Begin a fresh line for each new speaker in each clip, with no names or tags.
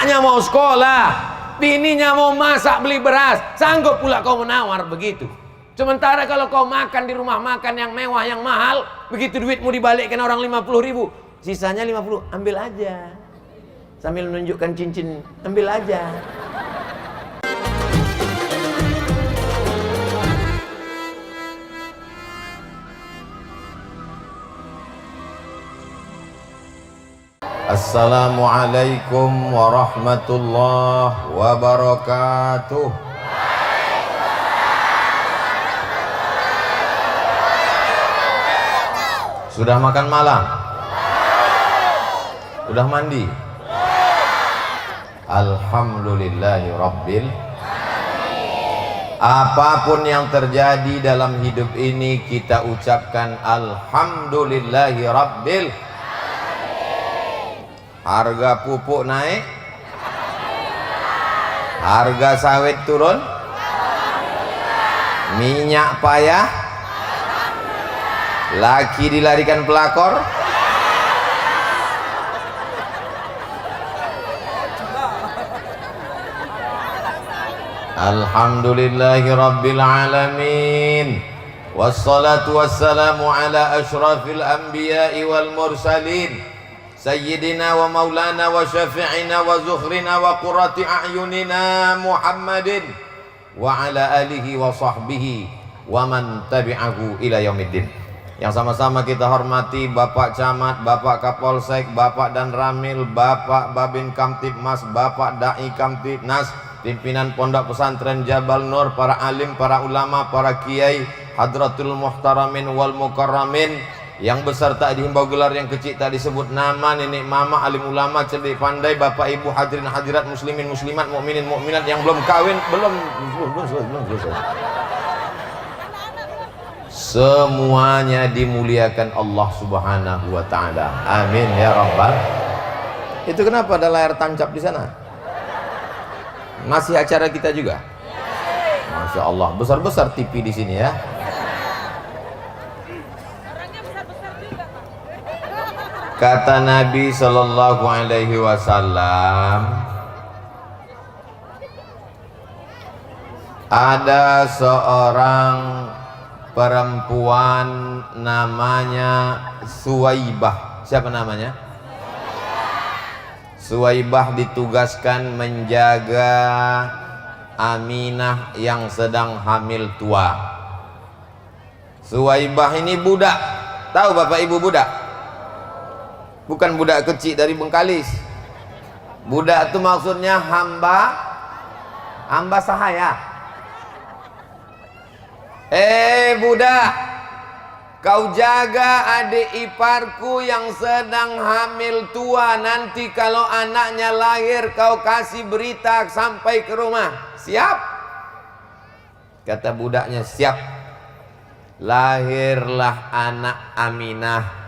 anaknya mau sekolah, bininya mau masak beli beras, sanggup pula kau menawar begitu. Sementara kalau kau makan di rumah makan yang mewah yang mahal, begitu duitmu dibalikkan orang 50.000, sisanya 50, ambil aja. Sambil menunjukkan cincin, ambil aja. Assalamualaikum warahmatullahi wabarakatuh. Sudah makan malam? Sudah mandi? Alhamdulillahi Rabbil. Apapun yang terjadi dalam hidup ini kita ucapkan Alhamdulillahi Rabbil. Harga pupuk naik, harga sawit turun, minyak payah, laki dilarikan pelakor, Alhamdulillahi Rabbil Alamin. Wassalatu wassalamu ala ashrafil anbiya'i wal mursalin Sayyidina wa maulana wa syafi'ina wa zuhrina wa qurrati a'yunina Muhammadin wa ala alihi wa sahbihi wa man tabi'ahu ila yaumiddin. Yang sama-sama kita hormati Bapak Camat, Bapak Kapolsek, Bapak Dan Ramil, Bapak Babin Kamtibmas, Bapak Dai Kamtibnas, pimpinan Pondok Pesantren Jabal Nur, para alim, para ulama, para kiai, hadratul muhtaramin wal mukarramin, yang besar tak dihimbau gelar, yang kecil tak disebut nama, nenek mama, alim ulama, cerdik pandai, bapak ibu, hadirin hadirat, muslimin muslimat, mukminin mukminat, yang belum kawin, belum semuanya dimuliakan Allah Subhanahu wa taala. Amin ya rabbal. Itu kenapa ada layar tancap di sana? Masih acara kita juga? Masya Allah, besar-besar TV di sini ya. Kata Nabi Sallallahu Alaihi Wasallam, ada seorang perempuan namanya Suwaibah. Siapa namanya? Suwaibah ditugaskan menjaga Aminah yang sedang hamil tua. Suwaibah ini budak. Tahu bapak ibu budak? Bukan budak kecil dari Bengkalis. Budak itu maksudnya hamba sahaya. Budak, kau jaga adik iparku yang sedang hamil tua. Nanti kalau anaknya lahir kau kasih berita sampai ke rumah. Siap? Kata budaknya, siap. Lahirlah anak Aminah.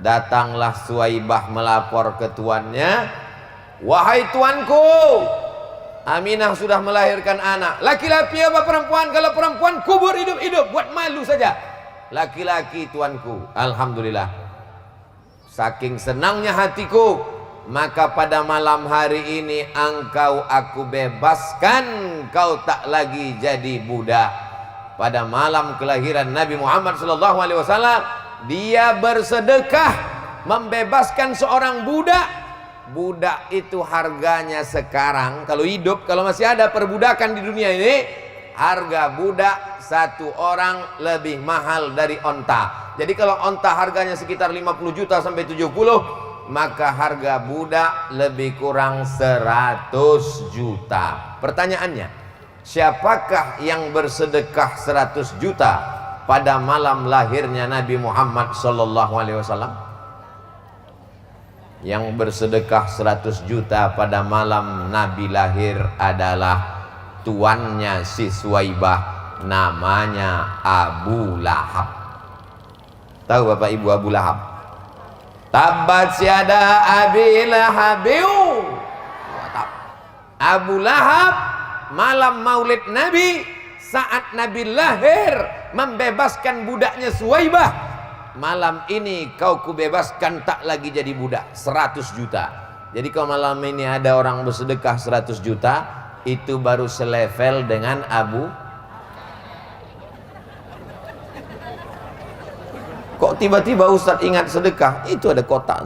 Datanglah Suwaibah melapor ke tuannya, wahai tuanku, Aminah sudah melahirkan anak. Laki-laki apa perempuan? Kalau perempuan kubur hidup-hidup, buat malu saja. Laki-laki tuanku. Alhamdulillah. Saking senangnya hatiku, maka pada malam hari ini engkau aku bebaskan, kau tak lagi jadi budak. Pada malam kelahiran Nabi Muhammad SAW, dia bersedekah membebaskan seorang budak. Budak itu harganya sekarang, kalau hidup, kalau masih ada perbudakan di dunia ini, harga budak satu orang lebih mahal dari onta. Jadi kalau onta harganya sekitar 50 juta sampai 70, maka harga budak lebih kurang 100 juta. Pertanyaannya, siapakah yang bersedekah 100 juta pada malam lahirnya Nabi Muhammad Sallallahu Alaihi Wasallam? Yang bersedekah 100 juta pada malam Nabi lahir adalah tuannya si Suwaibah, namanya Abu Lahab. Tahu bapak ibu Abu Lahab? Tabbat syada Abi Lahabiu. Abu Lahab malam maulid Nabi, saat Nabi lahir, membebaskan budaknya Suwaibah. Malam ini kau kubebaskan, tak lagi jadi budak. 100 juta. Jadi kalau malam ini ada orang bersedekah 100 juta, itu baru selevel dengan Abu. Kok tiba-tiba Ustadz ingat sedekah? Itu ada kotak.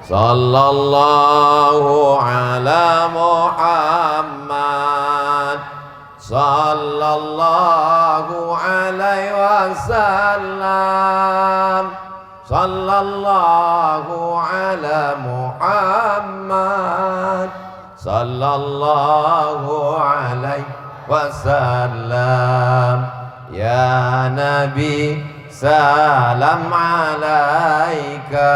Sallallahu ala Muhammad, sallallahu alaihi wasallam, sallallahu ala Muhammad, sallallahu alaihi wasallam. Ya Nabi salam alaika,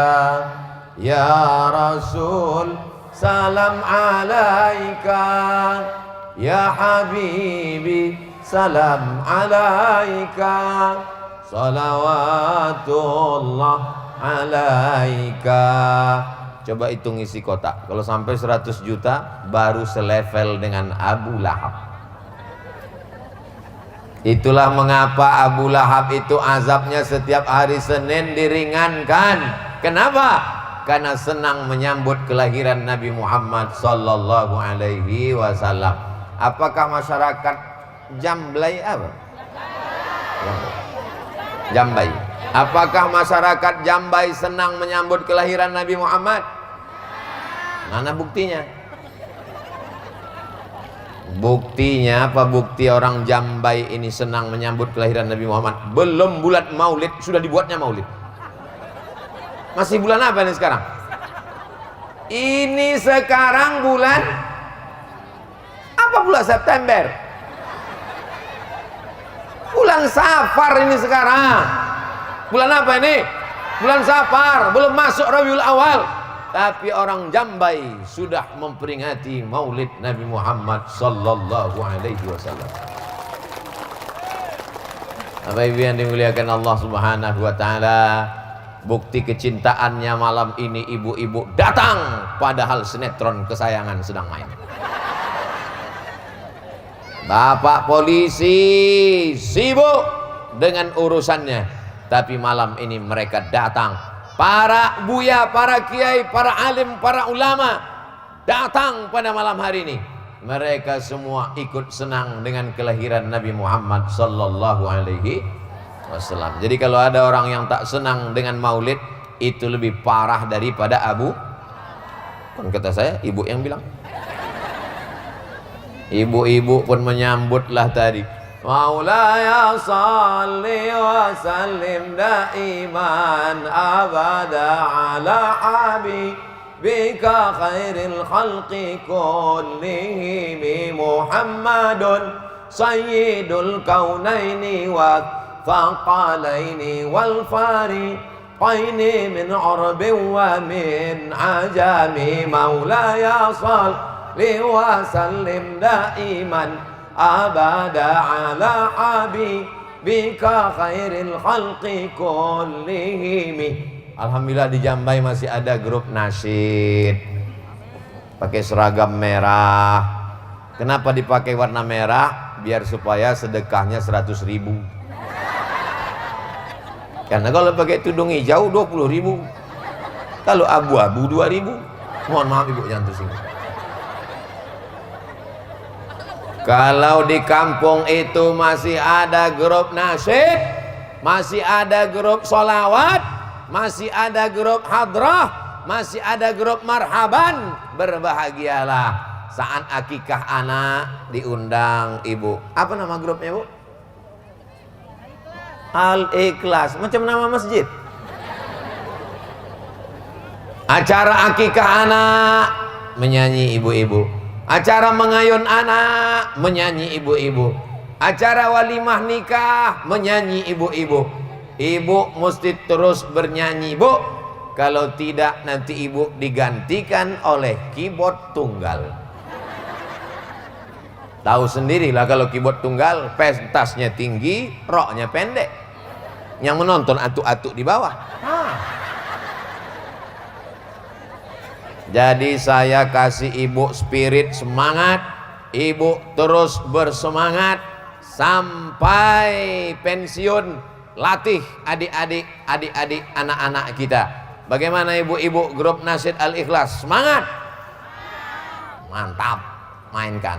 ya Rasul salam alaika, ya Habibi salam alaika, salawatullah alaika. Coba hitung isi kotak. Kalau sampai 100 juta baru selevel dengan Abu Lahab. Itulah mengapa Abu Lahab itu azabnya setiap hari Senin diringankan. Kenapa? Karena senang menyambut kelahiran Nabi Muhammad sallallahu alaihi wasallam. Apakah masyarakat Jamblay apa? Jambai. Apakah masyarakat Jambai senang menyambut kelahiran Nabi Muhammad? Mana buktinya? Buktinya apa? Bukti orang Jambai ini senang menyambut kelahiran Nabi Muhammad. Belum bulan Maulid sudah dibuatnya Maulid. Masih bulan apa ini sekarang? Ini sekarang bulan apa? Bulan September. Bulan Safar ini sekarang. Bulan apa ini? Bulan Safar. Belum masuk Rabiul Awal. Tapi orang Jambai sudah memperingati Maulid Nabi Muhammad sallallahu alaihi wasallam. Bapak Ibu yang dimuliakan Allah Subhanahu wa taala, bukti kecintaannya malam ini ibu-ibu datang padahal sinetron kesayangan sedang main. Bapak polisi sibuk dengan urusannya, tapi malam ini mereka datang. Para buya, para kiai, para alim, para ulama datang pada malam hari ini. Mereka semua ikut senang dengan kelahiran Nabi Muhammad sallallahu alaihi wasallam. Jadi kalau ada orang yang tak senang dengan Maulid, itu lebih parah daripada Abu. Kan kata saya, ibu yang bilang. Ibu-ibu pun menyambutlah tadi. Maulaya salli wa sallim daiman abada ala habibika khairil khalqi kullihim Muhammadun sayyidul kaunaini wa thaqalaini wal fariqaini min arbin wa min ajami. Maulaya salli wa sallim daiman abada ala habibika khairil khalqi kullihim. Alhamdulillah di Jambai masih ada grup nasyid pakai seragam merah. Kenapa dipakai warna merah? Biar supaya sedekahnya 100.000. Karena kalau pakai tudung hijau 20.000, kalau abu-abu 2.000. Mohon maaf ibu, jangan tersinggung. Kalau di kampung itu masih ada grup nasyid, masih ada grup solawat, masih ada grup hadrah, masih ada grup marhaban, berbahagialah saat akikah anak diundang ibu. Apa nama grupnya bu? Al-Ikhlas, macam nama masjid. Acara akikah anak menyanyi ibu-ibu. Acara mengayun anak menyanyi ibu-ibu. Acara walimah nikah menyanyi ibu-ibu. Ibu mesti terus bernyanyi bu. Kalau tidak nanti ibu digantikan oleh keyboard tunggal. Tahu sendirilah kalau keyboard tunggal, pentasnya tinggi, roknya pendek. Yang menonton atuk-atuk di bawah. Jadi saya kasih ibu spirit semangat, ibu terus bersemangat sampai pensiun. Latih adik-adik anak-anak kita. Bagaimana ibu-ibu grup Nasyid Al-Ikhlas? Semangat. Mantap, mainkan.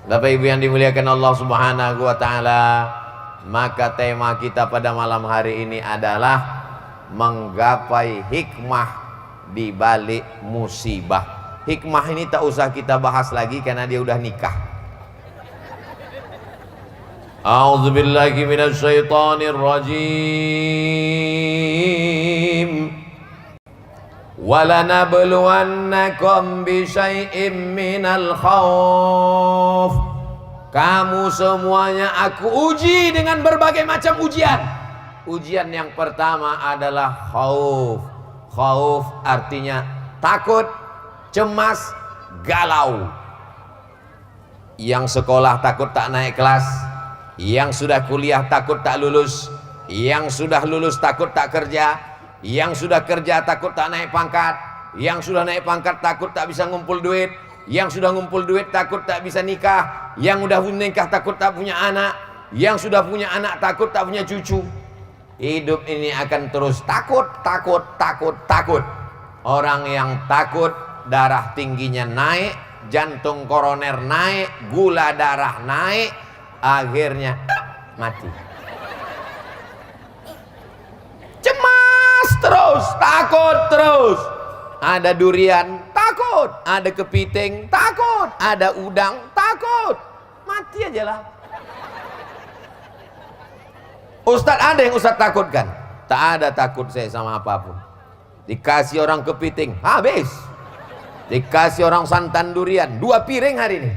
Bapak Ibu yang dimuliakan Allah Subhanahu wa taala, maka tema kita pada malam hari ini adalah menggapai hikmah di balik musibah. Hikmah ini tak usah kita bahas lagi karena dia udah nikah. A'udzubillahi minasyaitonir rajim. Walanabluwannakum bisyai'im minal khauf. Kamu semuanya aku uji dengan berbagai macam ujian. Ujian yang pertama adalah khauf. Khauf artinya takut, cemas, galau. Yang sekolah takut tak naik kelas, yang sudah kuliah takut tak lulus, yang sudah lulus takut tak kerja, yang sudah kerja takut tak naik pangkat, yang sudah naik pangkat takut tak bisa ngumpul duit, yang sudah ngumpul duit takut tak bisa nikah, yang udah nikah takut tak punya anak, yang sudah punya anak takut tak punya cucu. Hidup ini akan terus takut, takut, takut, takut. Orang yang takut darah tingginya naik, jantung koroner naik, gula darah naik, akhirnya mati. Cemas terus, takut terus. Ada durian, takut. Ada kepiting, takut. Ada udang, takut. Mati aja lah. Ustadz, ada yang Ustadz takutkan? Tak ada takut saya sama apapun. Dikasih orang kepiting, habis. Dikasih orang santan durian, 2 piring hari ini.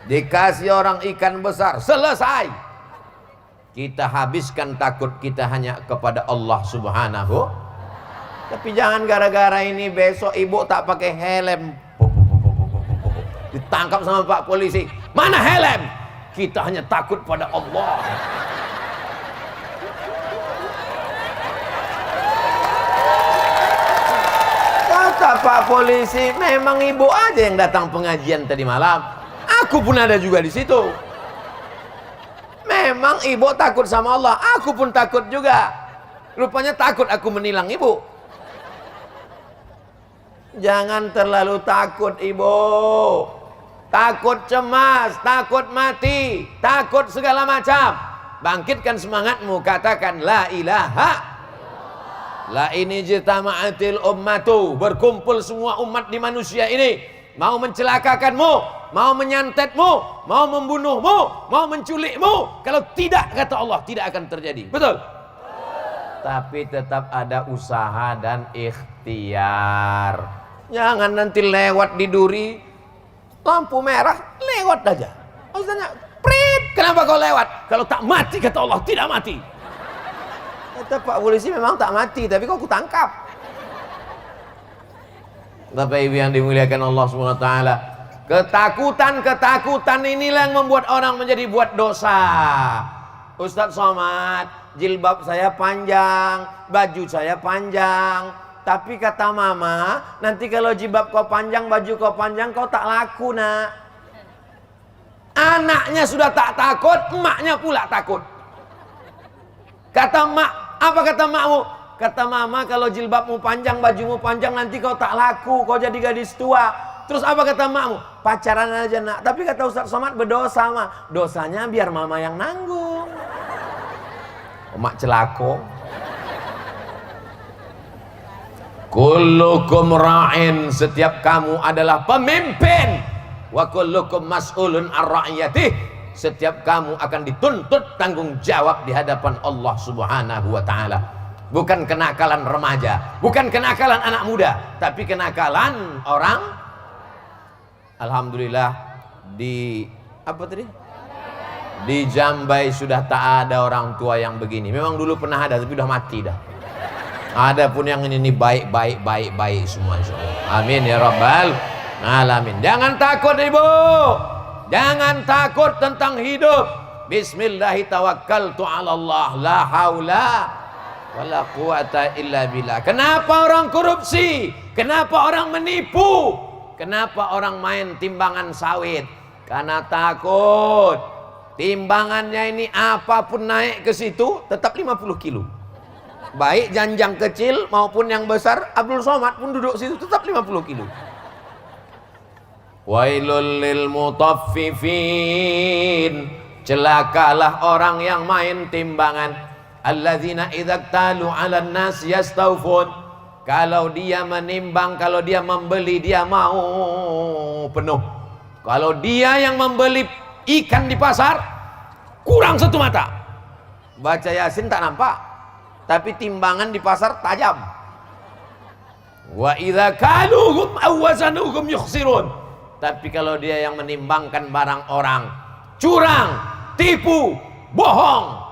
Dikasih orang ikan besar, selesai. Kita habiskan takut kita hanya kepada Allah Subhanahu. Tapi jangan gara-gara ini besok ibu tak pakai helm, ditangkap sama Pak Polisi. Mana helm? Kita hanya takut pada Allah. Kata Pak Polisi, memang ibu aja yang datang pengajian tadi malam. Aku pun ada juga di situ. Memang ibu takut sama Allah, aku pun takut juga. Rupanya takut aku menilang ibu. Jangan terlalu takut ibu. Takut cemas, takut mati, takut segala macam. Bangkitkan semangatmu, katakan la ilaha. La ini jitama'atil ummatu, berkumpul semua umat di manusia ini, mau mencelakakanmu, mau menyantetmu, mau membunuhmu, mau menculikmu. Kalau tidak, kata Allah, tidak akan terjadi. Betul? Tapi tetap ada usaha dan ikhtiar. Jangan nanti lewat di duri, lampu merah, lewat aja. Ustaznya, prit, kenapa kau lewat? Kalau tak mati, kata Allah, tidak mati. Kata Pak Polisi, memang tak mati, tapi kok aku tangkap. Bapak Ibu yang dimuliakan Allah SWT, ketakutan inilah yang membuat orang menjadi buat dosa. Ustadz Somad, jilbab saya panjang, baju saya panjang, tapi kata mama, nanti kalau jilbab kau panjang, baju kau panjang, kau tak laku nak. Anaknya sudah tak takut, emaknya pula takut. Kata mak, apa kata makmu? Kata mama, kalau jilbabmu panjang, bajumu panjang, nanti kau tak laku, kau jadi gadis tua. Terus apa kata makmu? Pacaran aja nak. Tapi kata Ustadz Somad, berdosa mah. Dosanya biar mama yang nanggung. Mak celako. Kullukum ra'in, setiap kamu adalah pemimpin. Wa kullukum mas'ulun ar-ra'iyatih. Setiap kamu akan dituntut tanggung jawab di hadapan Allah Subhanahu wa taala. Bukan kenakalan remaja, bukan kenakalan anak muda, tapi kenakalan orang. Alhamdulillah di apa tadi? Di Jambai sudah tak ada orang tua yang begini. Memang dulu pernah ada tapi udah mati dah. Ada pun yang ini baik semua insyaallah. Amin ya rabbal alamin. Jangan takut ibu. Jangan takut tentang hidup. Bismillahi tawakkaltu ala Allah, la haula wala quwata illa billah. Kenapa orang korupsi? Kenapa orang menipu? Kenapa orang main timbangan sawit? Karena takut. Timbangannya ini apapun naik ke situ tetap 50 kilo. Baik janjang kecil maupun yang besar, Abdul Somad pun duduk situ tetap 50 kilo. Wailul lil mutaffifin, celakalah orang yang main timbangan. Alladzina idza talu 'alan nas yastawfun, kalau dia menimbang, kalau dia membeli, dia mau penuh. Kalau dia yang membeli ikan di pasar kurang satu mata, baca Yasin tak nampak, tapi timbangan di pasar tajam. Wa idza kaluhum aw wazanuhum yukhsirun, tapi kalau dia yang menimbangkan barang orang curang, tipu, bohong,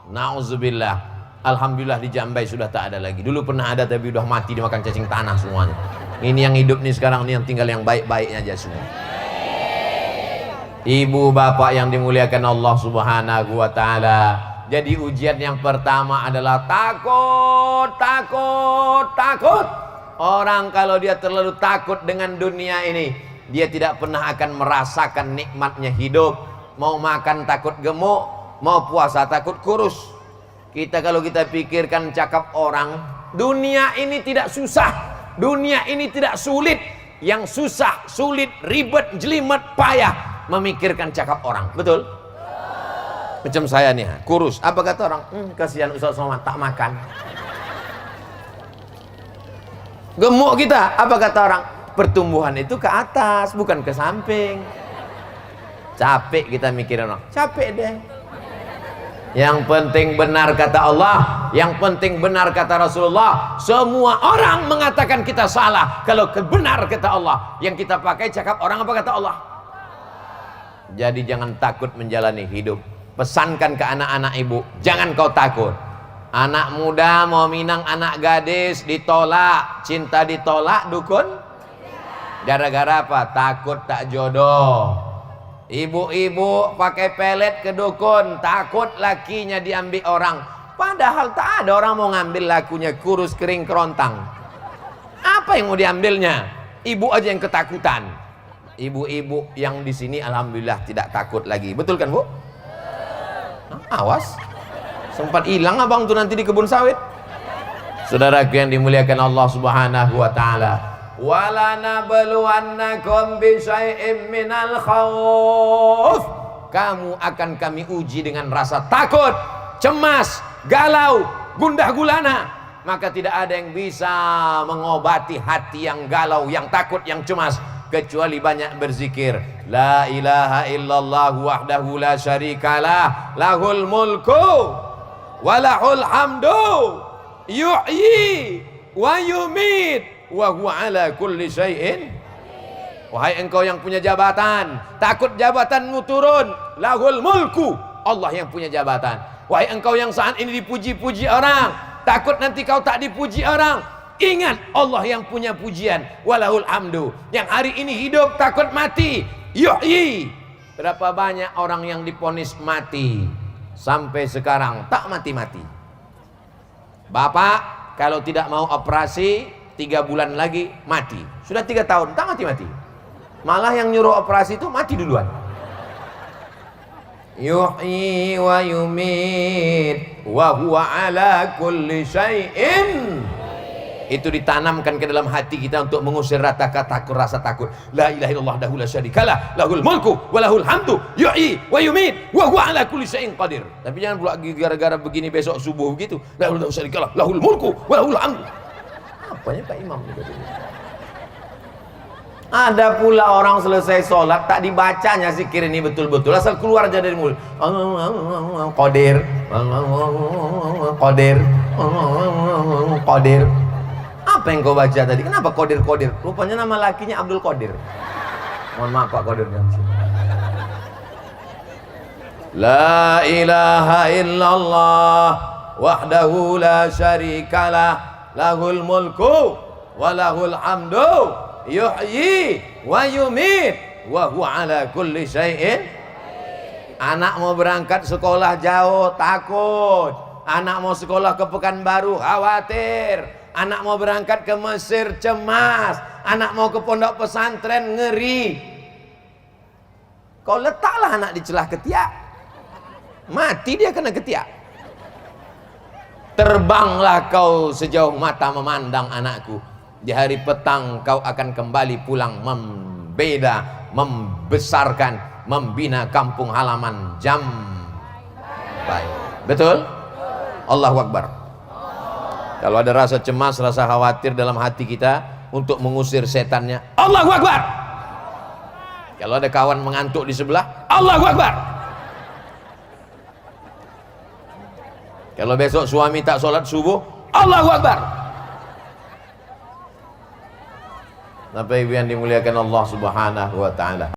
nauzubillah. Alhamdulillah di Jambai sudah tak ada lagi. Dulu pernah ada tapi udah mati dimakan cacing tanah semuanya. Ini yang hidup nih sekarang, nih yang tinggal yang baik-baiknya aja semua. Ibu bapak yang dimuliakan Allah Subhanahu wa taala. Jadi ujian yang pertama adalah takut, takut, takut. Orang kalau dia terlalu takut dengan dunia ini, dia tidak pernah akan merasakan nikmatnya hidup. Mau makan takut gemuk, mau puasa takut kurus. Kita kalau kita pikirkan cakap orang, dunia ini tidak susah, dunia ini tidak sulit. Yang susah, sulit, ribet, jelimet, payah memikirkan cakap orang. Betul? Macam saya nih, kurus. Apa kata orang? Kasihan Ustaz Somad tak makan. Gemuk kita, apa kata orang? Pertumbuhan itu ke atas, bukan ke samping. Capek kita mikirin orang, capek deh. Yang penting benar kata Allah, yang penting benar kata Rasulullah. Semua orang mengatakan kita salah. Kalau benar kata Allah, yang kita pakai cakap orang apa kata Allah. Jadi jangan takut menjalani hidup. Pesankan ke anak-anak ibu, jangan kau takut. Anak muda mau minang anak gadis, ditolak, cinta ditolak, dukun. Gara-gara apa? Takut tak jodoh. Ibu-ibu pakai pelet ke dukun, takut lakinya diambil orang. Padahal tak ada orang mau ngambil lakunya, kurus kering kerontang. Apa yang mau diambilnya? Ibu aja yang ketakutan. Ibu-ibu yang di sini alhamdulillah tidak takut lagi. Betul kan, Bu? Awas. Sempat hilang abang tuh nanti di kebun sawit. Saudaraku yang dimuliakan Allah Subhanahu wa taala. Wala nabluwannakum bisyai'im minal khauf. Kamu akan kami uji dengan rasa takut, cemas, galau, gundah gulana. Maka tidak ada yang bisa mengobati hati yang galau, yang takut, yang cemas, kecuali banyak berzikir. La ilaha illallah wahdahu la syarikalah, lahul mulku walahul hamdu, yuhyi wa yumit wa huwa ala kulli syai'in. Wahai engkau yang punya jabatan, takut jabatanmu turun, lahul mulku, Allah yang punya jabatan. Wahai engkau yang saat ini dipuji-puji orang, takut nanti kau tak dipuji orang, ingat Allah yang punya pujian, walahul hamdu, yang hari ini hidup takut mati, yuhyi. Berapa banyak orang yang diponis mati sampai sekarang tak mati-mati. Bapak kalau tidak mau operasi 3 bulan lagi mati. Sudah 3 tahun tak mati-mati. Malah yang nyuruh operasi itu mati duluan. Yuhyi wa yumit wa huwa ala kulli syai'in. Itu ditanamkan ke dalam hati kita untuk mengusir rasa takut. La ilaha illallah wahdahu la syarikalah, lahul mulku wa lahul hamdu, yuhyi wa yumit wa huwa ala kulli syai'in qadir. Tapi jangan pula gara-gara begini besok subuh begitu, la ilaha syarikalah, lahul mulku wa lahul hamdu. Apanya Pak Imam? Ada pula orang selesai sholat tak dibacanya zikir ini betul-betul, asal keluar aja dari mulut. Qadir, Qadir, Qadir. Apa yang kau baca tadi? Kenapa Qadir? Rupanya nama lakinya Abdul Qadir. Mohon maaf Pak Qadir. La ilaha illallah wahdahu la syarikalah, lahul mulku wa lahul hamdu, yuhyi wa yumit wa huwa ala kulli syai'in. Anak mau berangkat sekolah jauh takut, anak mau sekolah ke Pekanbaru khawatir, anak mau berangkat ke Mesir cemas, anak mau ke pondok pesantren ngeri. Kau letaklah anak di celah ketiak, mati dia kena ketiak. Terbanglah kau sejauh mata memandang anakku. Di hari petang kau akan kembali pulang membeda, membesarkan, membina kampung halaman Jambai. Betul? Allahu Akbar. Kalau ada rasa cemas, rasa khawatir dalam hati kita untuk mengusir setannya, Allahu Akbar. Kalau ada kawan mengantuk di sebelah, Allahu Akbar. Kalau besok suami tak sholat subuh, Allahu Akbar. Bapak ibu yang dimuliakan Allah subhanahu wa ta'ala,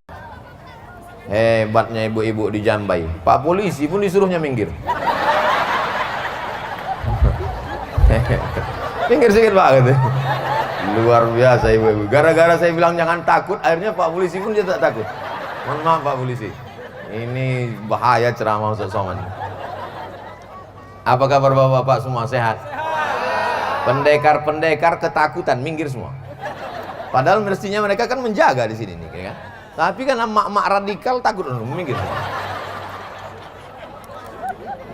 hebatnya ibu-ibu di Jambai. Pak polisi pun disuruhnya minggir. Minggir sedikit Pak gitu. Luar biasa ibu-ibu. Gara-gara saya bilang jangan takut, akhirnya Pak polisi pun dia tak takut. Mohon maaf Pak polisi, ini bahaya ceramah Ustaz Somad. Apa kabar bapak-bapak semua, sehat? Pendekar-pendekar ketakutan minggir semua. Padahal mestinya mereka kan menjaga di sini nih, kan? Tapi kan emak-emak radikal takut minggir semua.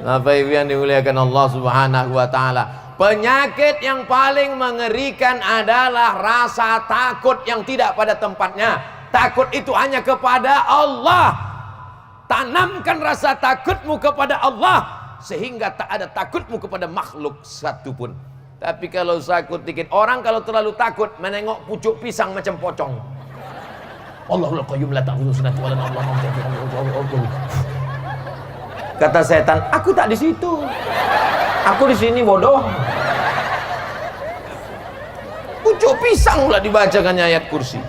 Bapak ibu yang dimuliakan Allah subhanahu wa ta'ala, penyakit yang paling mengerikan adalah rasa takut yang tidak pada tempatnya. Takut itu hanya kepada Allah. Tanamkan rasa takutmu kepada Allah, sehingga tak ada takutmu kepada makhluk satupun. Tapi kalau takut dikit, orang kalau terlalu takut menengok pucuk pisang macam pocong. Allahul qayyum la ta'khudhuhu sinatun wa la nawm. Kata setan, aku tak di situ. Aku di sini bodoh. Pucuk pisang pula dibacakannya ayat kursi.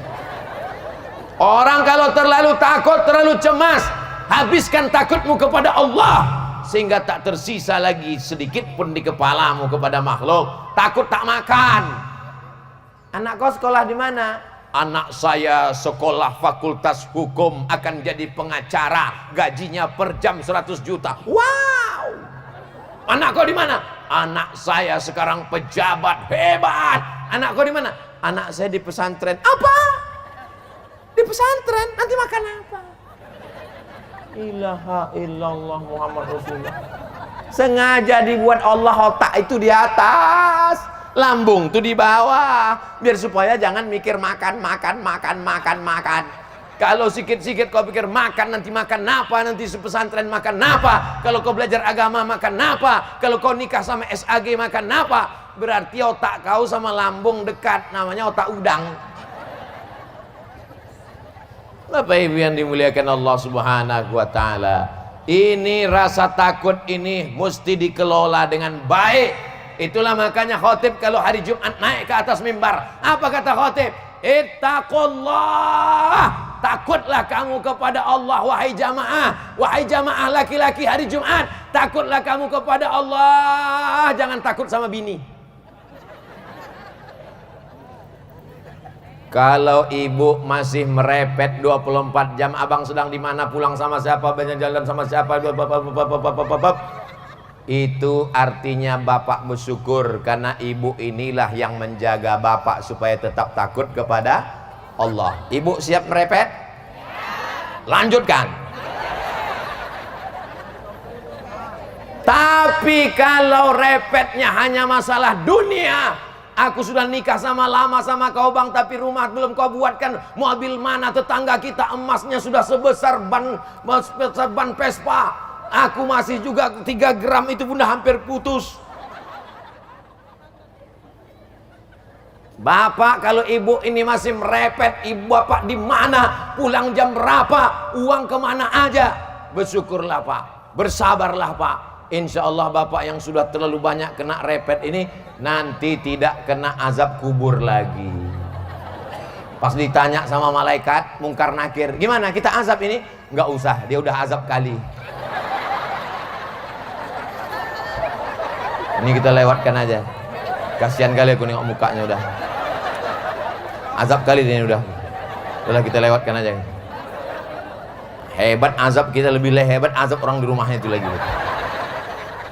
Orang kalau terlalu takut, terlalu cemas, habiskan takutmu kepada Allah, sehingga tak tersisa lagi sedikit pun di kepalamu kepada makhluk. Takut tak makan. Anak kau sekolah di mana? Anak saya sekolah fakultas hukum, akan jadi pengacara, gajinya per jam 100 juta. Wow. Anak kau di mana? Anak saya sekarang pejabat hebat. Anak kau di mana? Anak saya di pesantren. Apa? Di pesantren? Nanti makan apa? Ilaha illallah Muhammad Rasulullah. Sengaja dibuat Allah otak itu di atas, lambung tuh di bawah, biar supaya jangan mikir makan. Kalau sikit-sikit kau pikir makan, nanti makan apa, nanti pesantren makan apa, kalau kau belajar agama makan apa, kalau kau nikah sama SAG makan apa, berarti otak kau sama lambung dekat, namanya otak udang. Bapak ibu yang dimuliakan Allah subhanahu wa ta'ala, ini rasa takut ini mesti dikelola dengan baik. Itulah makanya khotib kalau hari Jumat naik ke atas mimbar, apa kata khotib? Ittaqullah, takutlah kamu kepada Allah wahai jamaah. Wahai jamaah laki-laki hari Jumat, takutlah kamu kepada Allah, jangan takut sama bini. Kalau ibu masih merepet 24 jam, abang sedang di mana, pulang sama siapa, banyak jalan sama siapa, itu artinya bapak bersyukur, karena ibu inilah yang menjaga bapak supaya tetap takut kepada Allah. Ibu siap merepet? Lanjutkan. Tapi kalau repetnya hanya masalah dunia, aku sudah nikah sama lama sama kau bang, tapi rumah belum kau buatkan. Mobil mana tetangga kita emasnya sudah sebesar ban Vespa. Aku masih juga 3 gram, itu bunda hampir putus. Bapak kalau ibu ini masih merepet, ibu bapak di mana, pulang jam berapa, uang kemana aja, bersyukurlah Pak, bersabarlah Pak. Insya Allah bapak yang sudah terlalu banyak kena repet ini nanti tidak kena azab kubur lagi. Pas ditanya sama malaikat mungkar nakir, gimana kita azab ini? Nggak usah, dia udah azab kali. Ini kita lewatkan aja. Kasihan kali aku nengok mukanya udah. Azab kali ini udah. Udah kita lewatkan aja. Hebat azab kita, lebih hebat azab orang di rumahnya itu lagi.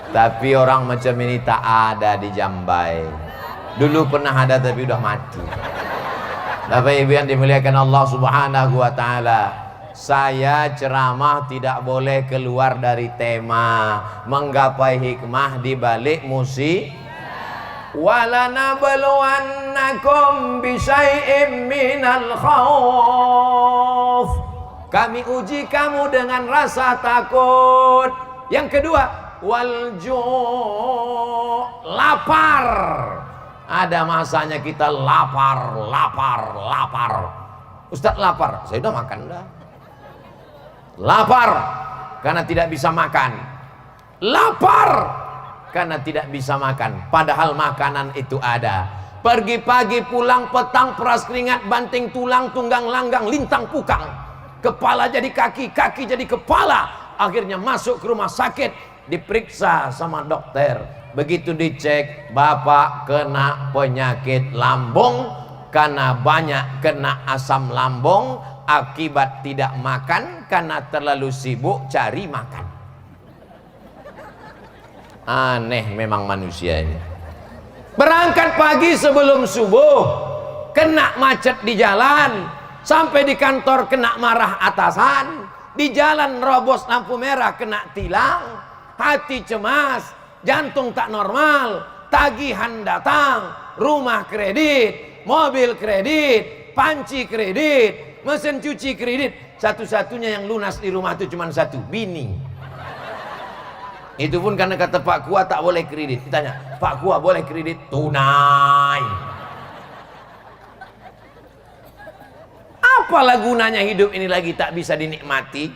Tapi orang macam ini tak ada di Jambai. Dulu pernah ada tapi udah mati. Bapak ibu yang dimuliakan Allah subhanahu wa ta'ala, Saya ceramah tidak boleh keluar dari tema, menggapai hikmah di balik musik. Walanabluwannakum bisyai'im minal khauf. Kami uji kamu dengan rasa takut. Yang kedua, lapar. Ada masanya kita lapar. Ustadz lapar, saya udah makan dah. Lapar karena tidak bisa makan. Lapar karena tidak bisa makan, padahal makanan itu ada. Pergi pagi pulang petang, peras keringat, banting tulang, tunggang langgang, lintang pukang, kepala jadi kaki, kaki jadi kepala. Akhirnya masuk ke rumah sakit, diperiksa sama dokter. Begitu dicek, bapak kena penyakit lambung karena banyak kena asam lambung akibat tidak makan karena terlalu sibuk cari makan. Aneh memang manusia ini. Berangkat pagi sebelum subuh, kena macet di jalan, sampai di kantor kena marah atasan, di jalan robos lampu merah kena tilang, hati cemas, jantung tak normal, tagihan datang, rumah kredit, mobil kredit, panci kredit, mesin cuci kredit. Satu-satunya yang lunas di rumah itu cuma satu, bini. Itu pun karena kata Pak Kua tak boleh kredit. Ditanya, Pak Kua boleh kredit? Tunai. Apalah gunanya hidup ini lagi tak bisa dinikmati?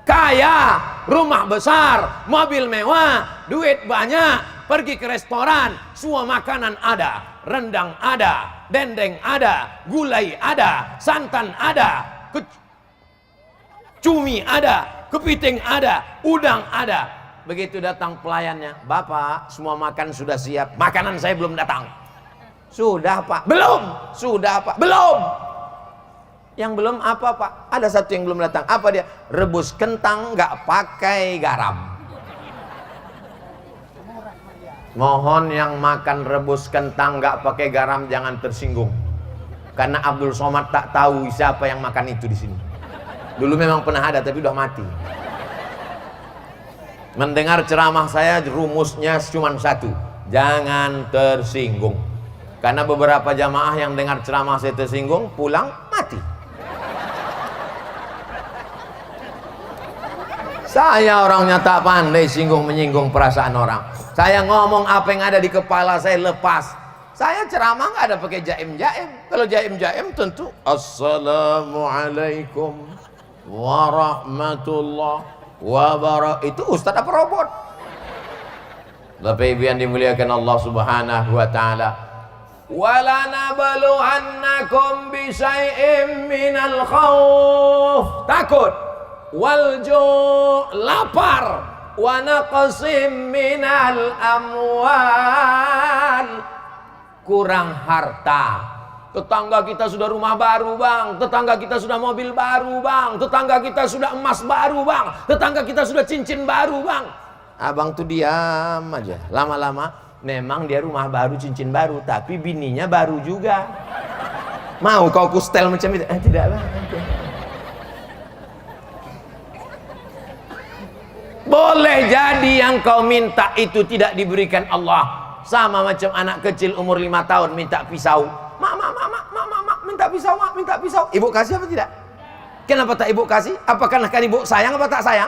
Kaya, rumah besar, mobil mewah, duit banyak, pergi ke restoran, semua makanan ada, rendang ada, dendeng ada, gulai ada, santan ada, cumi ada, kepiting ada, udang ada. Begitu datang pelayannya, Bapak semua makan sudah siap, makanan saya belum datang. Sudah Pak, belum. Sudah Pak, belum. Yang belum apa Pak? Ada satu yang belum datang. Apa dia? Rebus kentang nggak pakai garam. Mohon yang makan rebus kentang nggak pakai garam jangan tersinggung, karena Abdul Somad tak tahu siapa yang makan itu di sini. Dulu memang pernah ada tapi udah mati. Mendengar ceramah saya rumusnya cuma satu, jangan tersinggung. Karena beberapa jamaah yang dengar ceramah saya tersinggung, pulang mati. Saya orangnya tak pandai menyinggung perasaan orang. Saya ngomong apa yang ada di kepala saya lepas. Saya ceramah nggak ada pakai jaim-jaim. Kalau jaim-jaim tentu Assalamualaikum warahmatullahi wabarakatuh. Itu ustadz apa robot? Bapak Ibu yang dimuliakan Allah Subhanahu wa taala. Walanabluwannakum bisyai'im minal khauf, takut, wal lapar, wa naqsim minal amwal, kurang harta. Tetangga kita sudah rumah baru bang, tetangga kita sudah mobil baru bang, tetangga kita sudah emas baru bang, tetangga kita sudah cincin baru bang. Abang tuh diam aja. Lama-lama memang dia rumah baru, cincin baru, tapi bininya baru juga. Mau kau kustel macam itu? Tidak bang. Boleh jadi yang kau minta itu tidak diberikan Allah. Sama macam anak kecil umur 5 tahun minta pisau. Mak, minta pisau, mak, minta pisau. Ibu kasih apa tidak? Kenapa tak ibu kasih? Apakah kan ibu sayang apa tak sayang?